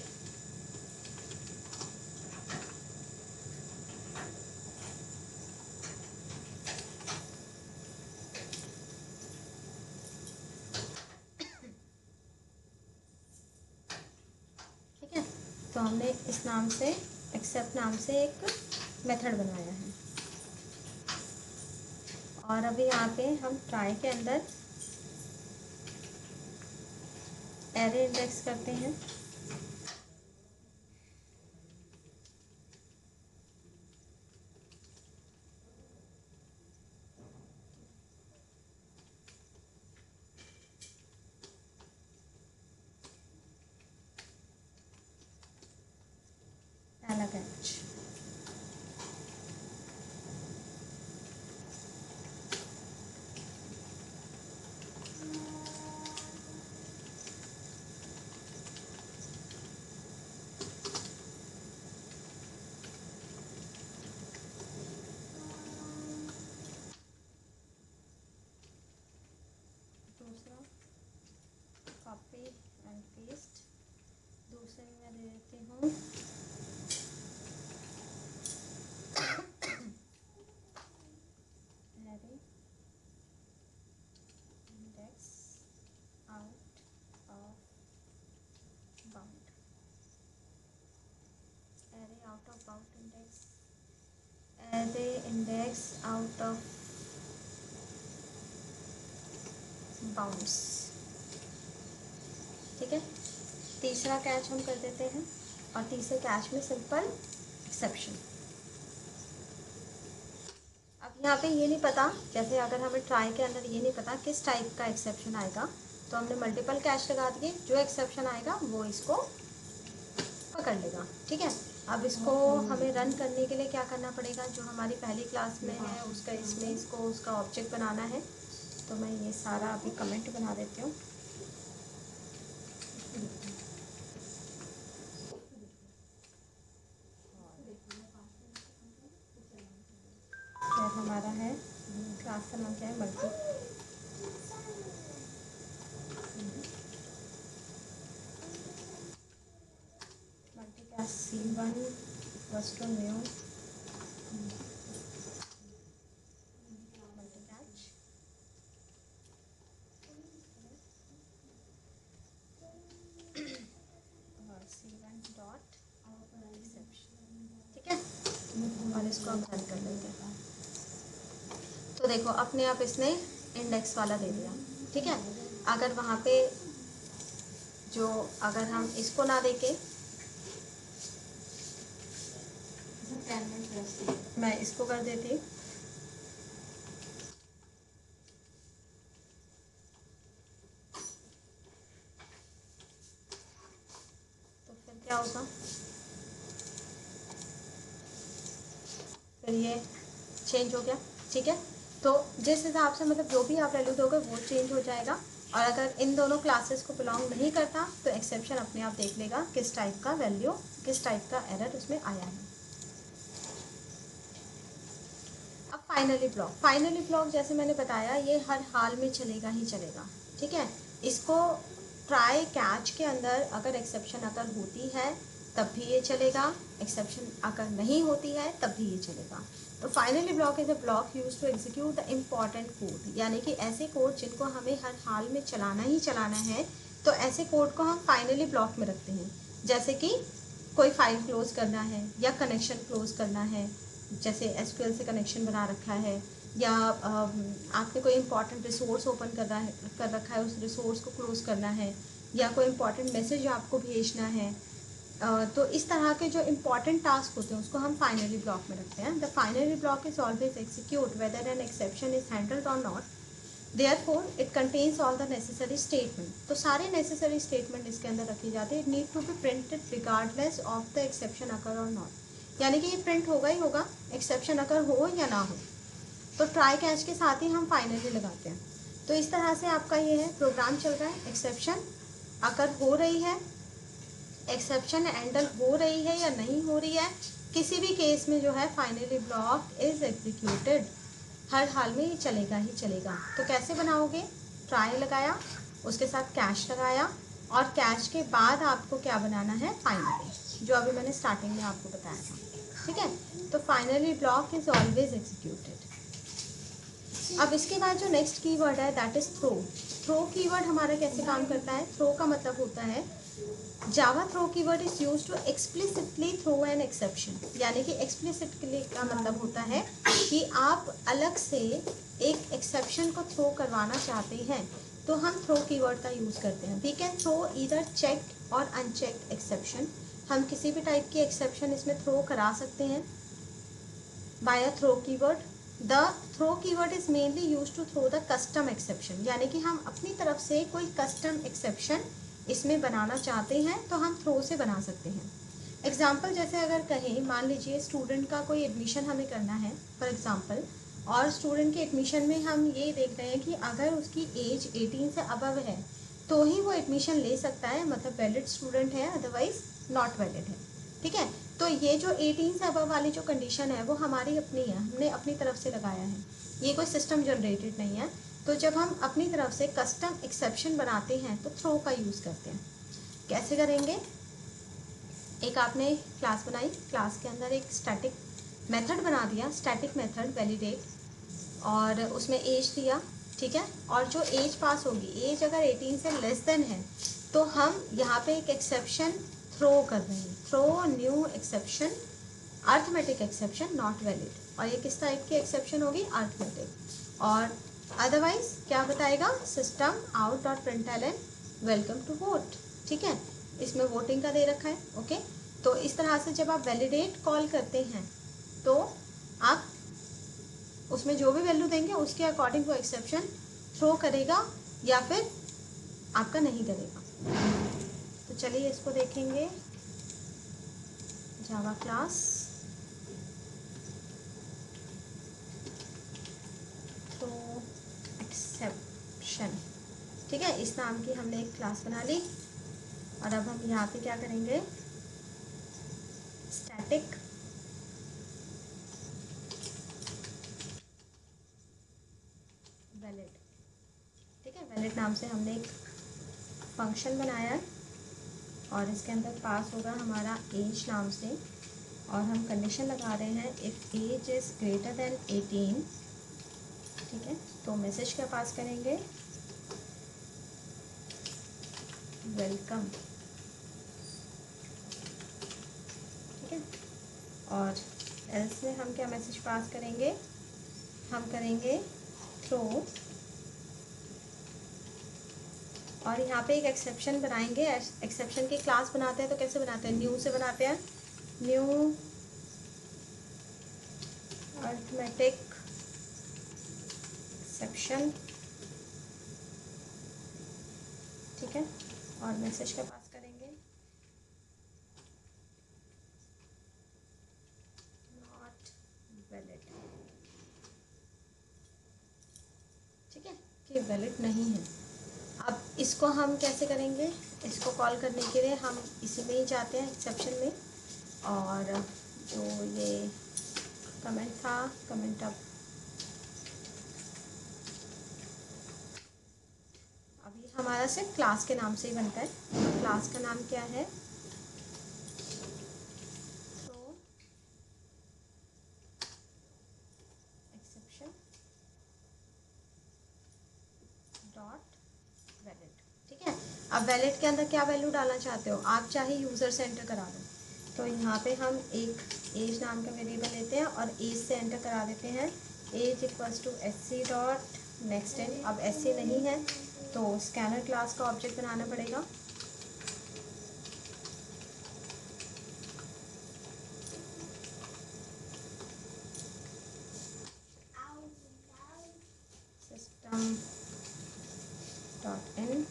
Speaker 1: तो हमने इस नाम से एक्सेप्ट नाम से एक मेथड बनाया है। और अभी यहाँ पे हम ट्राई के अंदर एरे इंडेक्स करते हैं। पहला कैच, दूसरा कॉपी एंड पेस्ट, दूसरे में मैं दे देती हूँ array index out of bound, array out of bound index, array index out of bounds. ठीक है, तीसरा कैच हम कर देते हैं, और तीसरे कैच में सिंपल एक्सेप्शन। अब यहाँ पे ये नहीं पता, जैसे अगर हमें ट्राई के अंदर ये नहीं पता किस टाइप का एक्सेप्शन आएगा, तो हमने मल्टीपल कैच लगा दिए, जो एक्सेप्शन आएगा वो इसको पकड़ लेगा। ठीक है, अब इसको हमें रन करने के लिए क्या करना पड़ेगा, जो हमारी पहली क्लास में है उसका इसमें इसको उसका ऑब्जेक्ट बनाना है। तो मैं ये सारा अभी कमेंट बना देती हूँ। क्या हमारा है क्लास का नाम क्या है? Multi catch C1 equals to new multi catch और C1 डॉट एक्सेप्शन। ठीक है, और इसको हम रन कर लेते हैं। तो देखो अपने आप इसने इंडेक्स वाला दे दिया। ठीक है, अगर वहाँ पे जो अगर हम इसको ना देके मैं इसको कर देती। तो फिर क्या होगा, फिर ये चेंज हो गया। ठीक है, तो जिस हिसाब से मतलब जो भी आप वैल्यू दोगे वो चेंज हो जाएगा। और अगर इन दोनों क्लासेस को बिलोंग नहीं करता तो एक्सेप्शन अपने आप देख लेगा किस टाइप का वैल्यू, किस टाइप का एरर उसमें आया है। अब फाइनली ब्लॉक जैसे मैंने बताया ये हर हाल में चलेगा ही चलेगा। ठीक है, इसको ट्राई कैच के अंदर अगर एक्सेप्शन अगर होती है तब भी ये चलेगा, एक्सेप्शन अगर नहीं होती है तब भी ये चलेगा। तो finally block is a block use to execute the important code, यानी कि ऐसे कोड जिनको हमें हर हाल में चलाना ही चलाना है, तो ऐसे कोड को हम फाइनली ब्लॉक में रखते हैं। जैसे कि कोई फाइल क्लोज करना है या कनेक्शन क्लोज करना है, जैसे एसक्यूएल से कनेक्शन बना रखा है, या आपने कोई इंपॉर्टेंट रिसोर्स ओपन कर रखा है, उस रिसोर्स को क्लोज करना है, या कोई इंपॉर्टेंट मैसेज आपको भेजना है। तो इस तरह के जो इंपॉर्टेंट टास्क होते हैं उसको हम फाइनली ब्लॉक में रखते हैं। The finally block is always execute whether an exception is handled or not, therefore it contains all the necessary statement. तो सारे नेसेसरी स्टेटमेंट इसके अंदर रखी जाती है। It need to be printed regardless of the exception occur or not, यानी कि ये प्रिंट होगा ही होगा, एक्सेप्शन अगर हो या ना हो। तो ट्राई कैच के साथ ही हम फाइनली लगाते हैं। तो इस तरह से आपका ये है प्रोग्राम चल रहा है, एक्सेप्शन अगर हो रही है, एक्सेप्शन हैंडल हो रही है या नहीं हो रही है, किसी भी केस में जो है फाइनली ब्लॉक इज एग्जीक्यूटेड, हर हाल में ये चलेगा ही चलेगा। तो कैसे बनाओगे, ट्राई लगाया, उसके साथ कैश लगाया, और कैश के बाद आपको क्या बनाना है, फाइनली, जो अभी मैंने स्टार्टिंग में आपको बताया था। ठीक है, तो finally block is always executed. अब इसके बाद जो नेक्स्ट कीवर्ड है that is throw. Throw keyword हमारा कैसे काम करता है, थ्रो का मतलब होता है Java throw keyword is use to explicitly throw an exception, यानी कि एक्सप्लिसिटली का मतलब होता है कि आप अलग से एक एक्सेप्शन को थ्रो करवाना चाहते हैं, तो हम थ्रो कीवर्ड का यूज़ करते हैं। We can throw either checked और अनचेक्ड एक्सेप्शन, हम किसी भी टाइप की एक्सेप्शन इसमें थ्रो करा सकते हैं by a throw keyword. The throw keyword is mainly use to throw the custom exception, यानी कि हम अपनी तरफ से कोई कस्टम एक्सेप्शन इसमें बनाना चाहते हैं तो हम थ्रो से बना सकते हैं। एग्जाम्पल जैसे अगर कहें, मान लीजिए स्टूडेंट का कोई एडमिशन हमें करना है फॉर एग्जाम्पल, और स्टूडेंट के एडमिशन में हम ये देख रहे हैं कि अगर उसकी एज 18 से अबव है तो ही वो एडमिशन ले सकता है, मतलब वैलिड स्टूडेंट है, अदरवाइज नॉट वैलिड है। ठीक है, तो ये जो 18 से अबव वाली जो कंडीशन है वो हमारी अपनी है, हमने अपनी तरफ से लगाया है, ये कोई सिस्टम जनरेटेड नहीं है। तो जब हम अपनी तरफ से कस्टम एक्सेप्शन बनाते हैं तो थ्रो का यूज़ करते हैं। कैसे करेंगे, एक आपने क्लास बनाई, क्लास के अंदर एक स्टैटिक मेथड बना दिया, स्टैटिक मेथड वैलिडेट, और उसमें एज दिया। ठीक है, और जो एज पास होगी, एज अगर 18 से लेस देन है तो हम यहाँ पे एक एक्सेप्शन थ्रो कर रहे हैं, throw new exception arithmetic exception not valid, और ये किस टाइप की एक्सेप्शन होगी, अर्थमेटिक। और अदरवाइज क्या बताएगा, system out dot println welcome to vote. ठीक है, इसमें वोटिंग का दे रखा है। ओके, तो इस तरह से जब आप वैलिडेट कॉल करते हैं तो आप उसमें जो भी वैल्यू देंगे उसके अकॉर्डिंग वो एक्सेप्शन थ्रो करेगा या फिर आपका नहीं करेगा। तो चलिए इसको देखेंगे, जावा क्लास तो एक्सेप्शन। ठीक है, इस नाम की हमने एक क्लास बना ली, और अब हम यहाँ पे क्या करेंगे, स्टैटिक वैलिड। ठीक है, वैलिड नाम से हमने एक फंक्शन बनाया है, और इसके अंदर पास होगा हमारा एज नाम से, और हम कंडीशन लगा रहे हैं if age is greater than 18। ठीक है, तो मैसेज क्या पास करेंगे, वेलकम। ठीक है, और एल्स में हम क्या मैसेज पास करेंगे, हम करेंगे थ्रो, और यहाँ पे एक एक्सेप्शन बनाएंगे। एक्सेप्शन की क्लास बनाते हैं तो कैसे बनाते हैं, न्यू से बनाते हैं, न्यू अर्थमेटिक एक्सेप्शन, ठीक है, और मैसेज का पास करेंगे नॉट वैलिड, ठीक है, कि वैलिड नहीं है। अब इसको हम कैसे करेंगे, इसको कॉल करने के लिए हम इसी में ही जाते हैं एक्सेप्शन में, और जो ये कमेंट था, कमेंट अब अभी हमारा सिर्फ क्लास के नाम से ही बनता है। क्लास का नाम क्या है, थ्रो एक्सेप्शन डॉट वैलिड, ठीक है। अब वैलिड के अंदर क्या वैल्यू डालना चाहते हो आप, चाहे यूज़र से एंटर करा दो, तो यहाँ पे हम एक एज नाम का वेरिएबल लेते हैं और एज से एंटर करा देते हैं age equals to sc dot next in. अब sc नहीं है तो स्कैनर क्लास का ऑब्जेक्ट बनाना पड़ेगा, सिस्टम डॉट इन।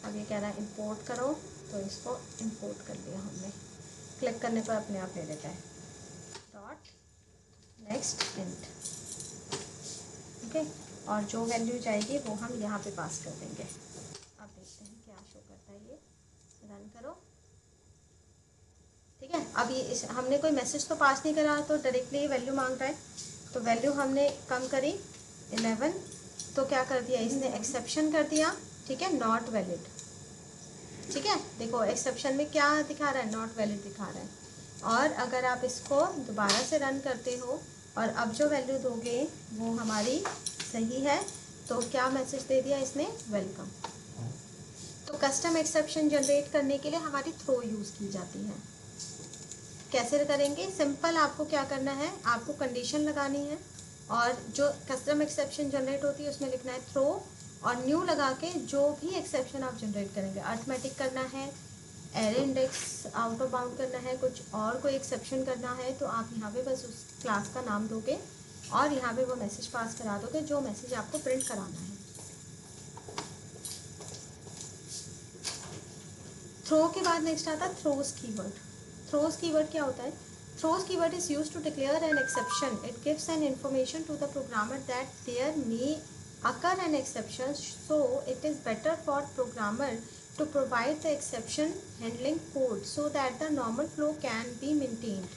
Speaker 1: अब ये कह रहा है इंपोर्ट करो, तो इसको इंपोर्ट कर लिया हमने, क्लिक करने पर अपने आप ले लेता है डॉट नेक्स्ट इंट, ओके। और जो वैल्यू जाएगी वो हम यहाँ पे पास कर देंगे। अब देखते हैं क्या शो करता है, ये रन करो, ठीक है। अब ये हमने कोई मैसेज तो पास नहीं करा, तो डायरेक्टली ये वैल्यू मांग रहा है, तो वैल्यू हमने कम करी 11, तो क्या कर दिया इसने, एक्सेप्शन कर दिया, ठीक है, नॉट वैलिड, ठीक है। देखो एक्सेप्शन में क्या दिखा रहा है, नॉट वैलिड दिखा रहा है। और अगर आप इसको दोबारा से रन करते हो और अब जो वैल्यू दोगे वो हमारी सही है, तो क्या मैसेज दे दिया इसने, वेलकम। तो कस्टम एक्सेप्शन जनरेट करने के लिए हमारी थ्रो यूज़ की जाती है। कैसे करेंगे, सिंपल, आपको क्या करना है, आपको कंडीशन लगानी है और जो कस्टम एक्सेप्शन जनरेट होती है उसमें लिखना है थ्रो, और न्यू लगा के जो भी एक्सेप्शन आप जनरेट करेंगे, अर्थमेटिक करना है, array index out of bound करना है, कुछ और कोई एक्सेप्शन करना है, तो आप यहाँ पे बस उस क्लास का नाम दोगे और यहाँ पे वो मैसेज पास करा दोगे जो मैसेज आपको प्रिंट कराना है। थ्रो के बाद नेक्स्ट आता है थ्रोज कीवर्ड। थ्रोज कीवर्ड क्या होता है, throws keyword is used to declare an exception, it gives an information to the programmer that there may occur an exception, so it is better for programmer to provide the exception handling code so that the normal flow can be maintained.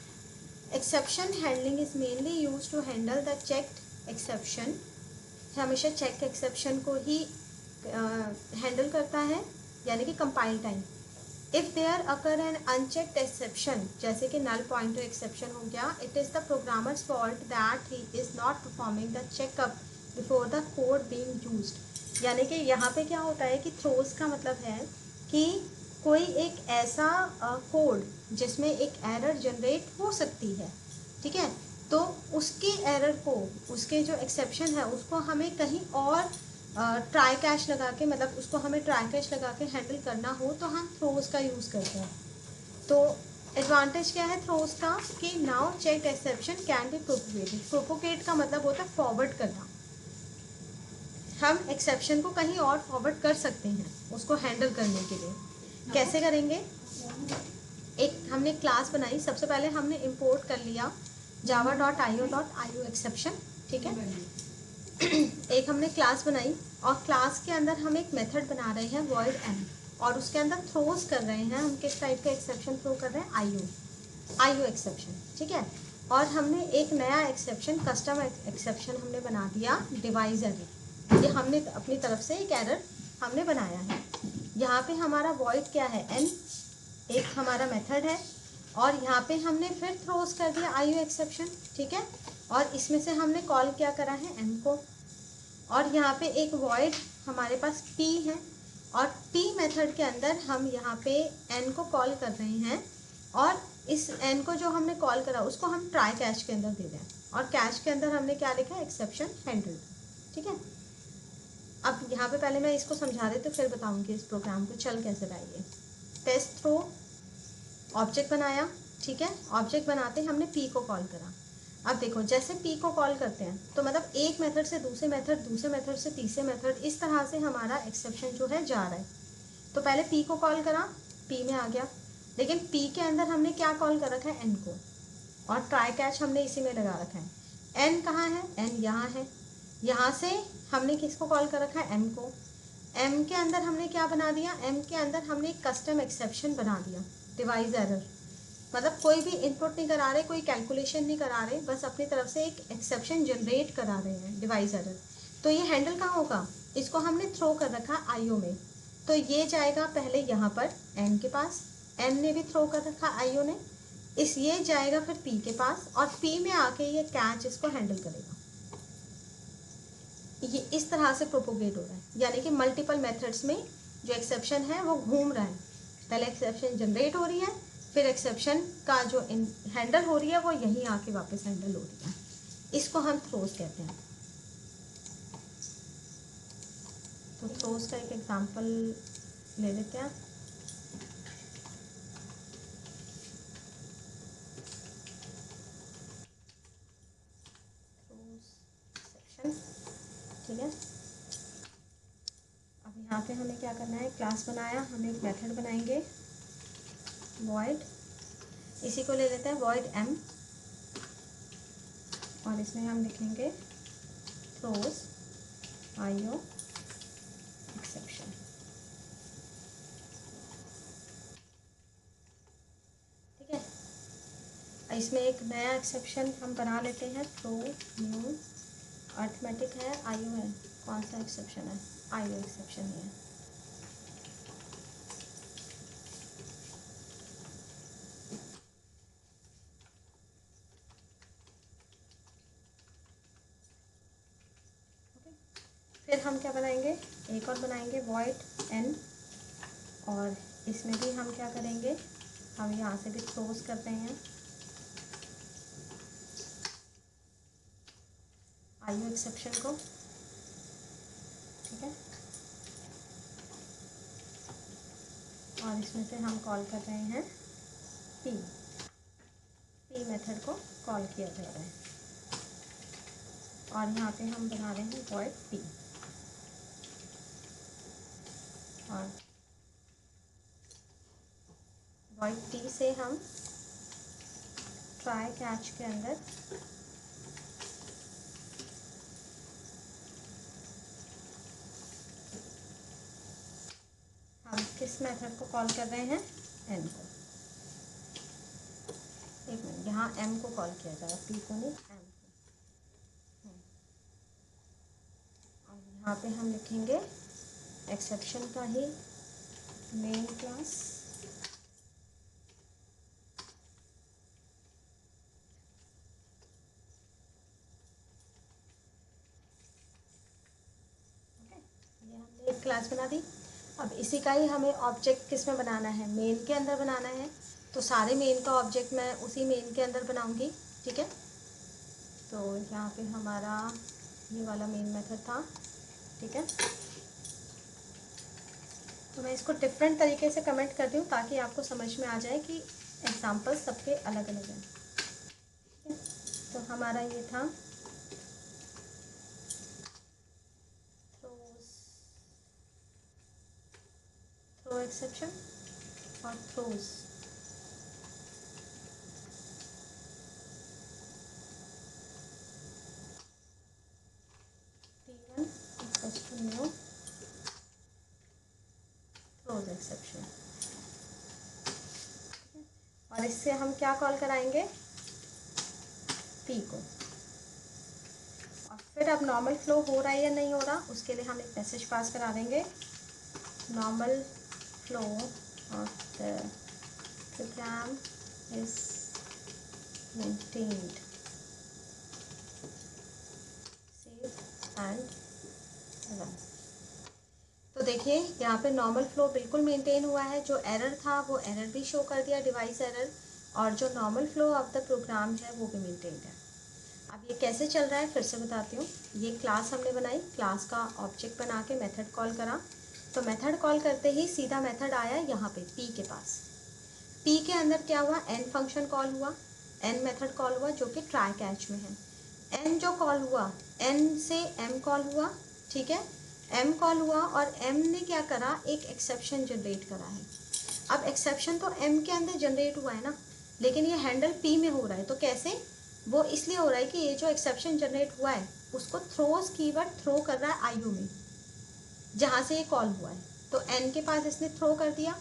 Speaker 1: Exception handling is mainly used to handle the checked exception, हमेशा check exception को ही handle करता है, यानी कि compile time. If there occur an unchecked exception, जैसे कि null pointer exception हो गया, it is the programmer's fault that he is not performing the checkup before the code being used. यानी कि यहाँ पे क्या होता है कि थ्रोज का मतलब है कि कोई एक ऐसा कोड जिसमें एक एरर जनरेट हो सकती है, ठीक है, तो उसके एरर को, उसके जो एक्सेप्शन है उसको हमें कहीं और ट्राई कैश लगा के, मतलब उसको हमें ट्राई कैश लगा के हैंडल करना हो तो हम थ्रोज का यूज़ करते हैं। तो एडवांटेज क्या है थ्रोज का, कि now check exception can be propagated. Propagate का मतलब होता है फॉरवर्ड करना, हम एक्सेप्शन को कहीं और फॉरवर्ड कर सकते हैं उसको हैंडल करने के लिए। कैसे करेंगे, एक हमने क्लास बनाई, सबसे पहले हमने इंपोर्ट कर लिया java.io.io एक्सेप्शन, ठीक है। एक हमने क्लास बनाई और क्लास के अंदर हम एक मेथड बना रहे हैं void m, और उसके अंदर थ्रोज कर रहे हैं, हम किस टाइप का एक्सेप्शन थ्रो कर रहे हैं, io एक्सेप्शन, ठीक है। और हमने एक नया एक्सेप्शन, कस्टम एक्सेप्शन हमने बना दिया, डिवाइस एरर, ये हमने अपनी तरफ से एक एरर हमने बनाया है। यहाँ पे हमारा void क्या है, n, एक हमारा मेथड है, और यहाँ पे हमने फिर थ्रोज कर दिया io एक्सेप्शन, ठीक है, और इसमें से हमने कॉल क्या करा है, m को, और यहाँ पे एक void हमारे पास p है, और p मेथड के अंदर हम यहाँ पे n को कॉल कर रहे हैं, और इस n को जो हमने कॉल करा उसको हम ट्राई कैश के अंदर दे रहे हैं, और कैश के अंदर हमने क्या लिखा है, एक्सेप्शन हैंडल्ड, ठीक है। अब यहाँ पे पहले मैं इसको समझा देती हूँ, फिर बताऊँगी इस प्रोग्राम को चल कैसे रहा है। टेस्ट थ्रो ऑब्जेक्ट बनाया, ठीक है, ऑब्जेक्ट बनाते हमने p को कॉल करा। अब देखो जैसे पी को कॉल करते हैं तो मतलब एक मेथड से दूसरे मेथड से तीसरे मेथड, इस तरह से हमारा एक्सेप्शन जो है जा रहा है। तो पहले पी को कॉल करा, पी में आ गया, लेकिन पी के अंदर हमने क्या कॉल कर रखा है, एन को, और ट्राई कैच हमने इसी में लगा रखा है। एन कहाँ है, एन यहाँ है, यहाँ से हमने किसको कॉल कर रखा है, एम को। एम के अंदर हमने क्या बना दिया, एम के अंदर हमने एक कस्टम एक्सेप्शन बना दिया, डिवाइस एरर। मतलब कोई भी इनपुट नहीं करा रहे, कोई कैलकुलेशन नहीं करा रहे, बस अपनी तरफ से एक एक्सेप्शन जनरेट करा रहे हैं, डिवाइस एरर। तो ये हैंडल कहाँ होगा, इसको हमने थ्रो कर रखा आईओ में, तो ये जाएगा पहले यहाँ पर एन के पास, एन ने भी थ्रो कर रखा आईओ ने, इस ये जाएगा फिर पी के पास, और पी में आके ये कैच इसको हैंडल करेगा। ये इस तरह से प्रोपोगेट हो रहा है, यानी कि मल्टीपल मेथड्स में जो एक्सेप्शन है वो घूम रहा है। पहले एक्सेप्शन जनरेट हो रही है, फिर एक्सेप्शन का जो हैंडल हो रही है वो यहीं आके वापस हैंडल हो रही है। इसको हम थ्रोज कहते हैं। तो थ्रोज का एक एग्जांपल ले लेते हैं। ठीक है, अब यहाँ पे हमें क्या करना है, क्लास बनाया, हम एक मेथड बनाएंगे void, इसी को ले लेते हैं void m, और इसमें हम लिखेंगे throws io exception। ठीक है, इसमें एक नया एक्सेप्शन हम बना लेते हैं, थ्रो न्यू अर्थमेटिक है, आईओ है, कौन सा एक्सेप्शन है, आईओ एक्सेप्शन ही है। फिर हम क्या बनाएंगे, एक और बनाएंगे void n, और इसमें भी हम क्या करेंगे, हम यहाँ से भी क्लोज कर रहे हैं आईओ एक्सेप्शन को। ठीक है, और इसमें से हम कॉल कर रहे हैं पी मेथड को कॉल किया जा रहा है, और यहाँ पे हम बना रहे हैं void p, और void t से हम ट्राई कैच के अंदर हम किस मेथड को कॉल कर रहे हैं, एन को। एक मिनट, यहाँ एम को कॉल किया जा रहा है, पी को नहीं, एम को। और यहाँ पे हम लिखेंगे एक्सेप्शन का ही मेन क्लास, ये हमने एक क्लास बना दी। अब इसी का ही हमें ऑब्जेक्ट किस में बनाना है, मेन के अंदर बनाना है, तो सारे मेन का ऑब्जेक्ट मैं उसी मेन के अंदर बनाऊंगी। ठीक है, तो यहाँ पे हमारा ये वाला मेन मेथड था। ठीक है, तो मैं इसको डिफरेंट तरीके से कमेंट कर रही हूँ ताकि आपको समझ में आ जाए कि एग्जाम्पल सबके अलग अलग हैं। ठीक है, तो हमारा ये था थ्रो एक्सेप्शन और throws. T1 equals to new throws exception, और इससे हम क्या कॉल कराएंगे, P को। और फिर अब नॉर्मल फ्लो हो रहा है या नहीं हो रहा, उसके लिए हम एक मैसेज पास करा देंगे, normal flow of the program is maintained, save and run. तो देखिए यहाँ पे नॉर्मल फ्लो बिल्कुल मेंटेन हुआ है, जो एरर था वो एरर भी शो कर दिया, डिवाइस एरर, और जो normal flow of the program है वो भी मेंटेन्ड है। अब ये कैसे चल रहा है फिर से बताती हूँ। ये क्लास हमने बनाई, क्लास का ऑब्जेक्ट बना के मेथड कॉल करा, तो मेथड कॉल करते ही सीधा मेथड आया यहाँ पे पी के पास। पी के अंदर क्या हुआ, एन फंक्शन कॉल हुआ, n मेथड कॉल हुआ जो कि ट्राई कैच में है। n जो कॉल हुआ, n से m कॉल हुआ, ठीक है, m कॉल हुआ और m ने क्या करा, एक एक्सेप्शन जनरेट करा है। अब एक्सेप्शन तो m के अंदर जनरेट हुआ है ना, लेकिन ये हैंडल p में हो रहा है। तो कैसे, वो इसलिए हो रहा है कि ये जो एक्सेप्शन जनरेट हुआ है उसको थ्रोज कीवर्ड थ्रो कर रहा है IO में, जहाँ से ये कॉल हुआ है। तो n के पास इसने थ्रो कर दिया,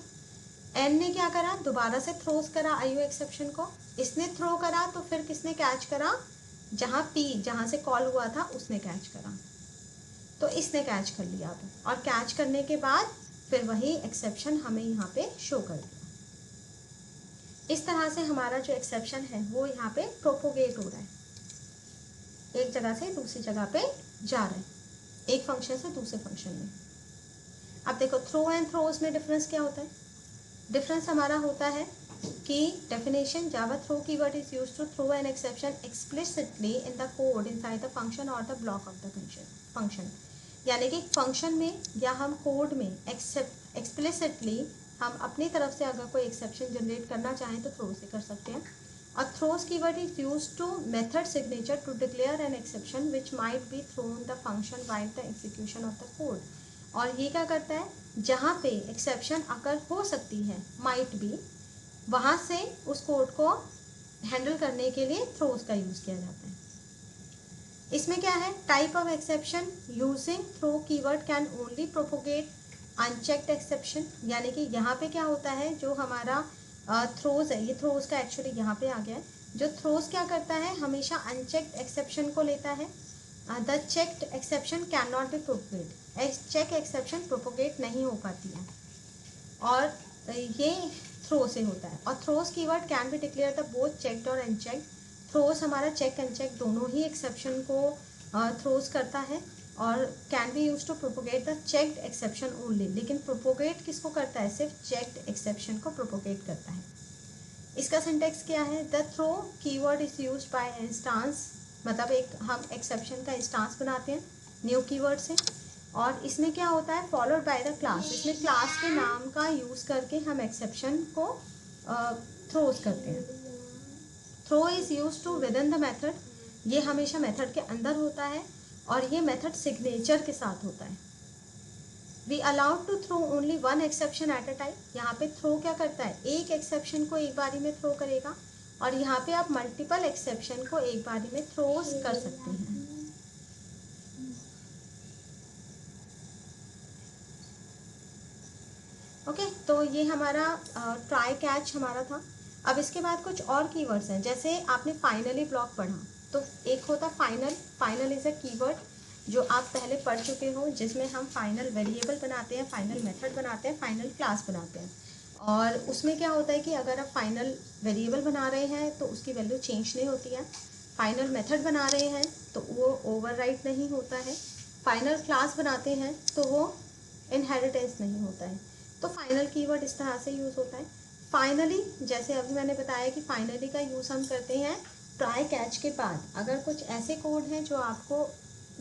Speaker 1: n ने क्या करा, दोबारा से थ्रोज करा IO एक्सेप्शन को, इसने थ्रो करा तो फिर किसने कैच करा, जहाँ p, जहाँ से कॉल हुआ था उसने कैच करा। तो इसने कैच कर लिया अब, और कैच करने के बाद फिर वही एक्सेप्शन हमें यहाँ पे शो कर दिया। इस तरह से हमारा जो एक्सेप्शन है वो यहाँ पे प्रोपोगेट हो रहा है, एक जगह से दूसरी जगह पे जा रहा है, एक फंक्शन से दूसरे फंक्शन में। अब देखो थ्रो एंड थ्रोज में डिफरेंस क्या होता है। डिफरेंस हमारा होता है कि definition, Java throw keyword is used to throw an exception explicitly in the code inside the function or the block of the function. यानी कि फंक्शन में या हम कोड में एक्सप्लिसिटली हम अपनी तरफ से अगर कोई एक्सेप्शन जनरेट करना चाहें तो थ्रो से कर सकते हैं। और throws keyword is used to method signature to declare an exception which might be thrown the function while the execution of the code. और ये क्या करता है, जहाँ पे एक्सेप्शन अगर हो सकती है, माइट बी, वहाँ से उस कोड को हैंडल करने के लिए थ्रोज का यूज़ किया जाता है। इसमें क्या है, type of exception using throw keyword can only propagate unchecked exception. यानी कि यहाँ पे क्या होता है, जो हमारा थ्रोज है, ये थ्रोज का एक्चुअली यहाँ पे आ गया है। जो थ्रोज क्या करता है, हमेशा अनचेक्ड एक्सेप्शन को लेता है। The checked exception can not be propagate, check exception propagate नहीं हो पाती है, और ये थ्रो से होता है। और throws keyword can be declare the both checked और अनचेक्ड। थ्रोज हमारा चेक अनचेक दोनों ही एक्सेप्शन को थ्रोज करता है, और can be use to propagate the checked exception only. लेकिन प्रोपोगेट किसको करता है, सिर्फ चेक्ड एक्सेप्शन को प्रोपोगेट करता है। इसका सिंटेक्स क्या है, the throw keyword is used by instance, मतलब एक हम एक्सेप्शन का इंस्टांस बनाते हैं न्यू कीवर्ड से, और इसमें क्या होता है, फॉलोड बाय द क्लास। इसमें क्लास के नाम का यूज़ करके हम एक्सेप्शन को थ्रोज करते हैं। Throw is use to within the method, ये हमेशा मेथड के अंदर होता है, और ये मेथड सिग्नेचर के साथ होता है। We allowed to throw only one exception at a time. यहाँ पे थ्रो क्या करता है, एक एक्सेप्शन को एक बारी में थ्रो करेगा, और यहाँ पे आप मल्टीपल एक्सेप्शन को एक बारी में थ्रोज कर सकते हैं। ओके, तो ये हमारा ट्राई कैच हमारा था। अब इसके बाद कुछ और कीवर्ड्स हैं, जैसे आपने फाइनली ब्लॉक पढ़ा, तो एक होता final. Final is a keyword जो आप पहले पढ़ चुके हो, जिसमें हम फाइनल वेरिएबल बनाते हैं, फाइनल मेथड बनाते हैं, फाइनल क्लास बनाते हैं। और उसमें क्या होता है कि अगर आप फाइनल वेरिएबल बना रहे हैं तो उसकी वैल्यू चेंज नहीं होती है, फाइनल मेथड बना रहे हैं तो वो ओवरराइट नहीं होता है, फाइनल क्लास बनाते हैं तो वो इनहेरिटेंस नहीं होता है। तो फाइनल कीवर्ड इस तरह से यूज़ होता है। फाइनली, जैसे अभी मैंने बताया कि फाइनली का यूज़ हम करते हैं ट्राई कैच के बाद। अगर कुछ ऐसे कोड हैं जो आपको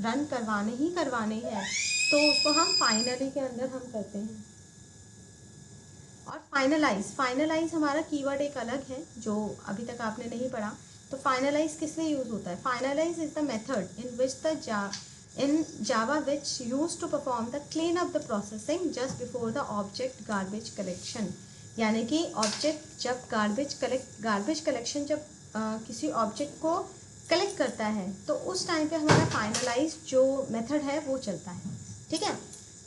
Speaker 1: रन करवाने ही करवाने हैं तो उसको हम फाइनली के अंदर हम करते हैं। और फाइनलाइज हमारा कीवर्ड एक अलग है जो अभी तक आपने नहीं पढ़ा। तो फाइनलाइज किस लिए यूज़ होता है, finalize is the method in which the in Java which used to perform the clean up the processing just before the object garbage collection। यानी कि ऑब्जेक्ट जब गार्बेज कलेक्शन जब किसी ऑब्जेक्ट को कलेक्ट करता है तो उस टाइम पे हमारा फाइनलाइज जो मेथड है वो चलता है। ठीक है,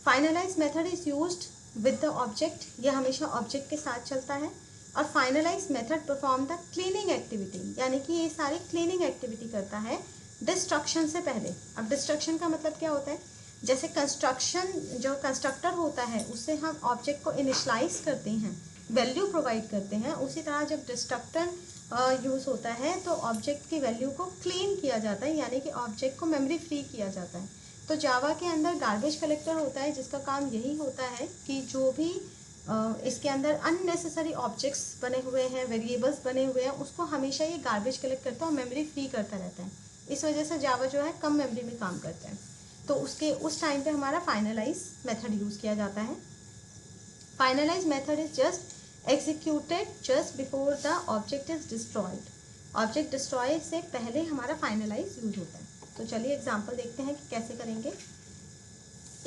Speaker 1: finalize method is used with the object, ये हमेशा ऑब्जेक्ट के साथ चलता है। और finalize method perform the cleaning activity, यानी कि ये सारी क्लीनिंग एक्टिविटी करता है डिस्ट्रक्शन से पहले। अब डिस्ट्रक्शन का मतलब क्या होता है, जैसे कंस्ट्रक्शन जो कंस्ट्रक्टर होता है उससे हम ऑब्जेक्ट को इनिशलाइज करते हैं, वैल्यू प्रोवाइड करते हैं, उसी तरह जब डिस्ट्रक्टर यूज़ होता है तो ऑब्जेक्ट की वैल्यू को क्लीन किया जाता है, यानी कि ऑब्जेक्ट को मेमोरी फ्री किया जाता है। तो जावा के अंदर गार्बेज कलेक्टर होता है जिसका काम यही होता है कि जो भी इसके अंदर अननेसेसरी ऑब्जेक्ट्स बने हुए हैं, वेरिएबल्स बने हुए हैं, उसको हमेशा ये गार्बेज कलेक्ट करता है और मेमोरी फ्री करता रहता है। इस वजह से जावा जो है कम मेमोरी में काम करता है। तो उसके उस टाइम पे हमारा फाइनलाइज मेथड यूज़ किया जाता है। Finalize method is just executed just before the object is destroyed. Object destroy से पहले हमारा फाइनलाइज यूज होता है। तो चलिए एग्जांपल देखते हैं कि कैसे करेंगे।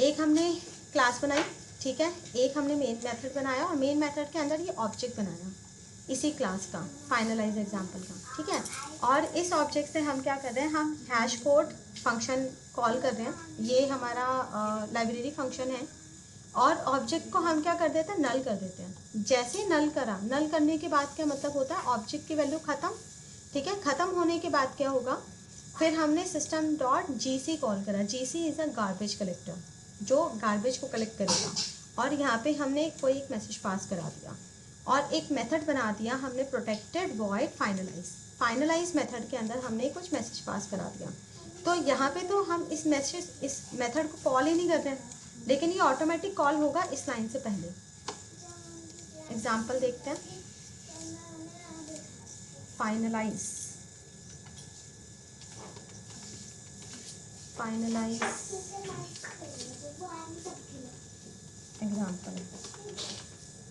Speaker 1: एक हमने क्लास बनाई, ठीक है, एक हमने मेन मेथड बनाया और मेन मेथड के अंदर ये ऑब्जेक्ट बनाया इसी क्लास का, फाइनलाइज एग्जांपल का, ठीक है। और इस ऑब्जेक्ट से हम क्या कर रहे हैं, हम हैश कोड फंक्शन कॉल कर रहे हैं। ये हमारा लाइब्रेरी फंक्शन है और ऑब्जेक्ट को हम क्या कर देते हैं, नल कर देते हैं। जैसे नल करा, नल करने के बाद क्या मतलब होता है, ऑब्जेक्ट की वैल्यू ख़त्म, ठीक है। ख़त्म होने के बाद क्या होगा, फिर हमने सिस्टम डॉट GC कॉल करा। GC is a garbage collector, जो गार्बेज को कलेक्ट करेगा। और यहाँ पे हमने कोई एक मैसेज पास करा दिया और एक मेथड बना दिया हमने, protected void finalize. Finalize method के अंदर हमने कुछ मैसेज पास करा दिया। तो यहाँ पे तो हम इस मेथड को कॉल ही नहीं कर रहे हैं, लेकिन ये ऑटोमेटिक कॉल होगा इस लाइन से पहले। एग्जाम्पल देखते हैं। फाइनलाइज एग्जाम्पल,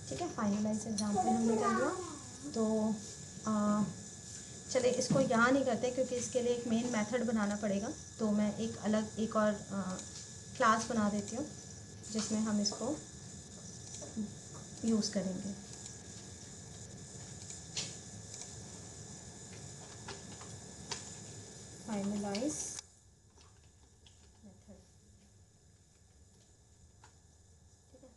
Speaker 1: ठीक है। फाइनलाइज एग्जाम्पल हमने कर लिया। तो चलिए इसको यहाँ नहीं करते क्योंकि इसके लिए एक मेन मेथड बनाना पड़ेगा। तो मैं एक और क्लास बना देती हूँ जिसमें हम इसको यूज़ करेंगे। फाइनलाइज मेथड, ठीक है।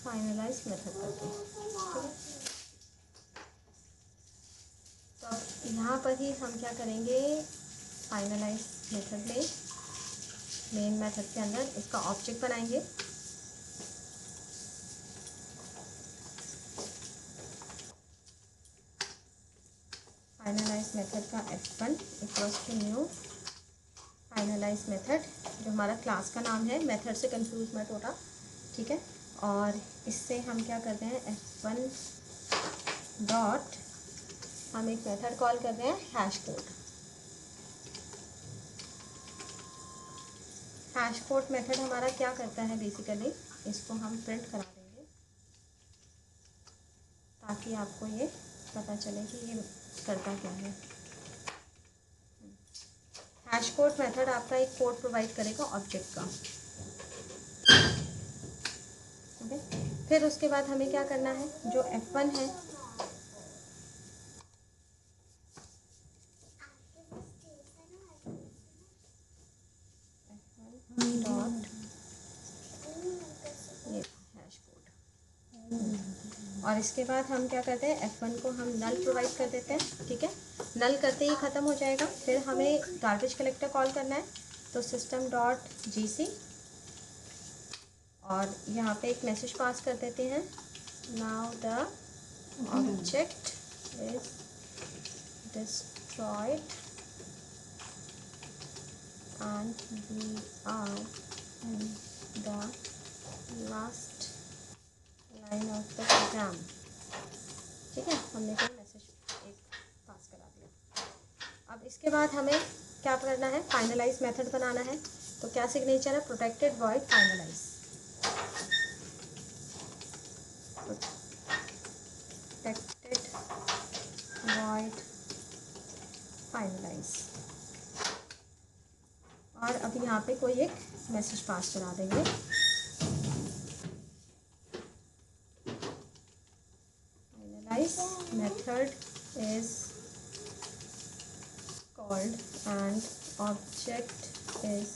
Speaker 1: फाइनलाइज मेथड करते हैं, ठीक है। तो अब यहाँ पर ही हम क्या करेंगे, फाइनलाइज मेथड में मेन मेथड के अंदर इसका ऑब्जेक्ट बनाएंगे। फाइनलाइज मेथड का F1 equals to new finalize method, जो हमारा क्लास का नाम है, मेथड से कंफ्यूज मत होना, ठीक है। और इससे हम क्या करते हैं, F1 डॉट, हम एक मेथड कॉल कर रहे हैं hash code. Hash code method हमारा क्या करता है, बेसिकली इसको हम प्रिंट करा देंगे ताकि आपको ये पता चले कि ये करता क्या है। हैश कोड मेथड आपका एक कोड प्रोवाइड करेगा ऑब्जेक्ट का, ओके। फिर उसके बाद हमें क्या करना है, जो F1 है, डॉट ये हैश कोड, और इसके बाद हम क्या करते हैं, F1 को हम नल प्रोवाइड कर देते हैं, ठीक है। नल करते ही ख़त्म हो जाएगा। फिर हमें गार्बेज कलेक्टर कॉल करना है, तो सिस्टम डॉट GC, और यहाँ पे एक मैसेज पास कर देते हैं, now the object is destroyed and we are in the last line of the program, ठीक है। हमने कोई मैसेज एक पास करा दिया। अब इसके बाद हमें क्या करना है, फाइनलाइज मेथड बनाना है। तो क्या सिग्नेचर है, protected void finalize, protected void finalize. और अब यहाँ पे कोई एक मैसेज पास करा देंगे, finalize method is called and object is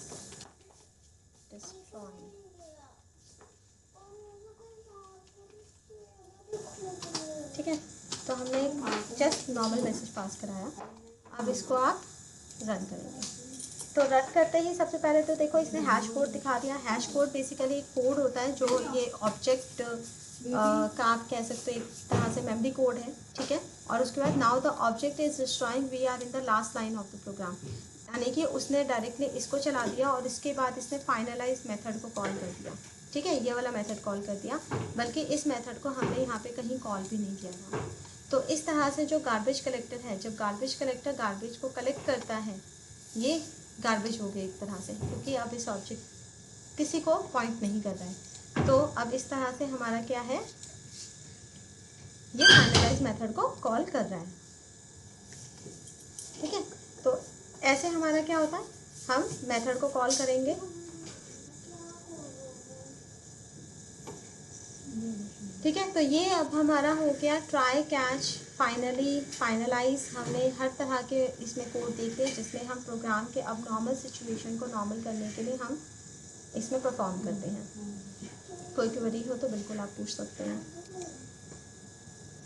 Speaker 1: destroyed, ठीक है। तो हमने जस्ट नॉर्मल मैसेज पास कराया। अब इसको आप रन करेंगे। तो रन करते ही सबसे पहले तो देखो इसने हैश कोड दिखा दिया। हैश कोड बेसिकली एक कोड होता है जो ये ऑब्जेक्ट का आप कह सकते हो एक तरह से मेमोरी कोड है, ठीक है। और उसके बाद now the object is destroying, we are in the last line of the program, यानी कि उसने डायरेक्टली इसको चला दिया और इसके बाद इसने फाइनलाइज मेथड को कॉल कर दिया, ठीक है। ये वाला मेथड कॉल कर दिया, बल्कि इस मेथड को हमने यहाँ पे कहीं कॉल भी नहीं किया था। तो इस तरह से जो गार्बेज कलेक्टर है, जब गार्बेज कलेक्टर गार्बेज को कलेक्ट करता है, ये गार्बेज हो गया एक तरह से, क्योंकि अब इस ऑब्जेक्ट किसी को पॉइंट नहीं कर रहा है। तो अब इस तरह से हमारा क्या है, ये फाइनलाइज मेथड को कॉल कर रहा है। ठीक है, तो ऐसे हमारा क्या होता है, हम मेथड को कॉल करेंगे। ठीक है, तो ये अब हमारा हो गया ट्राई, कैच, फाइनली, फाइनलाइज। हमने हर तरह के इसमें कोड देखे जिसमें हम प्रोग्राम के अब नॉर्मल सिचुएशन को नॉर्मल करने के लिए हम इसमें परफॉर्म करते हैं। कोई क्वेरी हो तो बिल्कुल आप पूछ सकते हैं।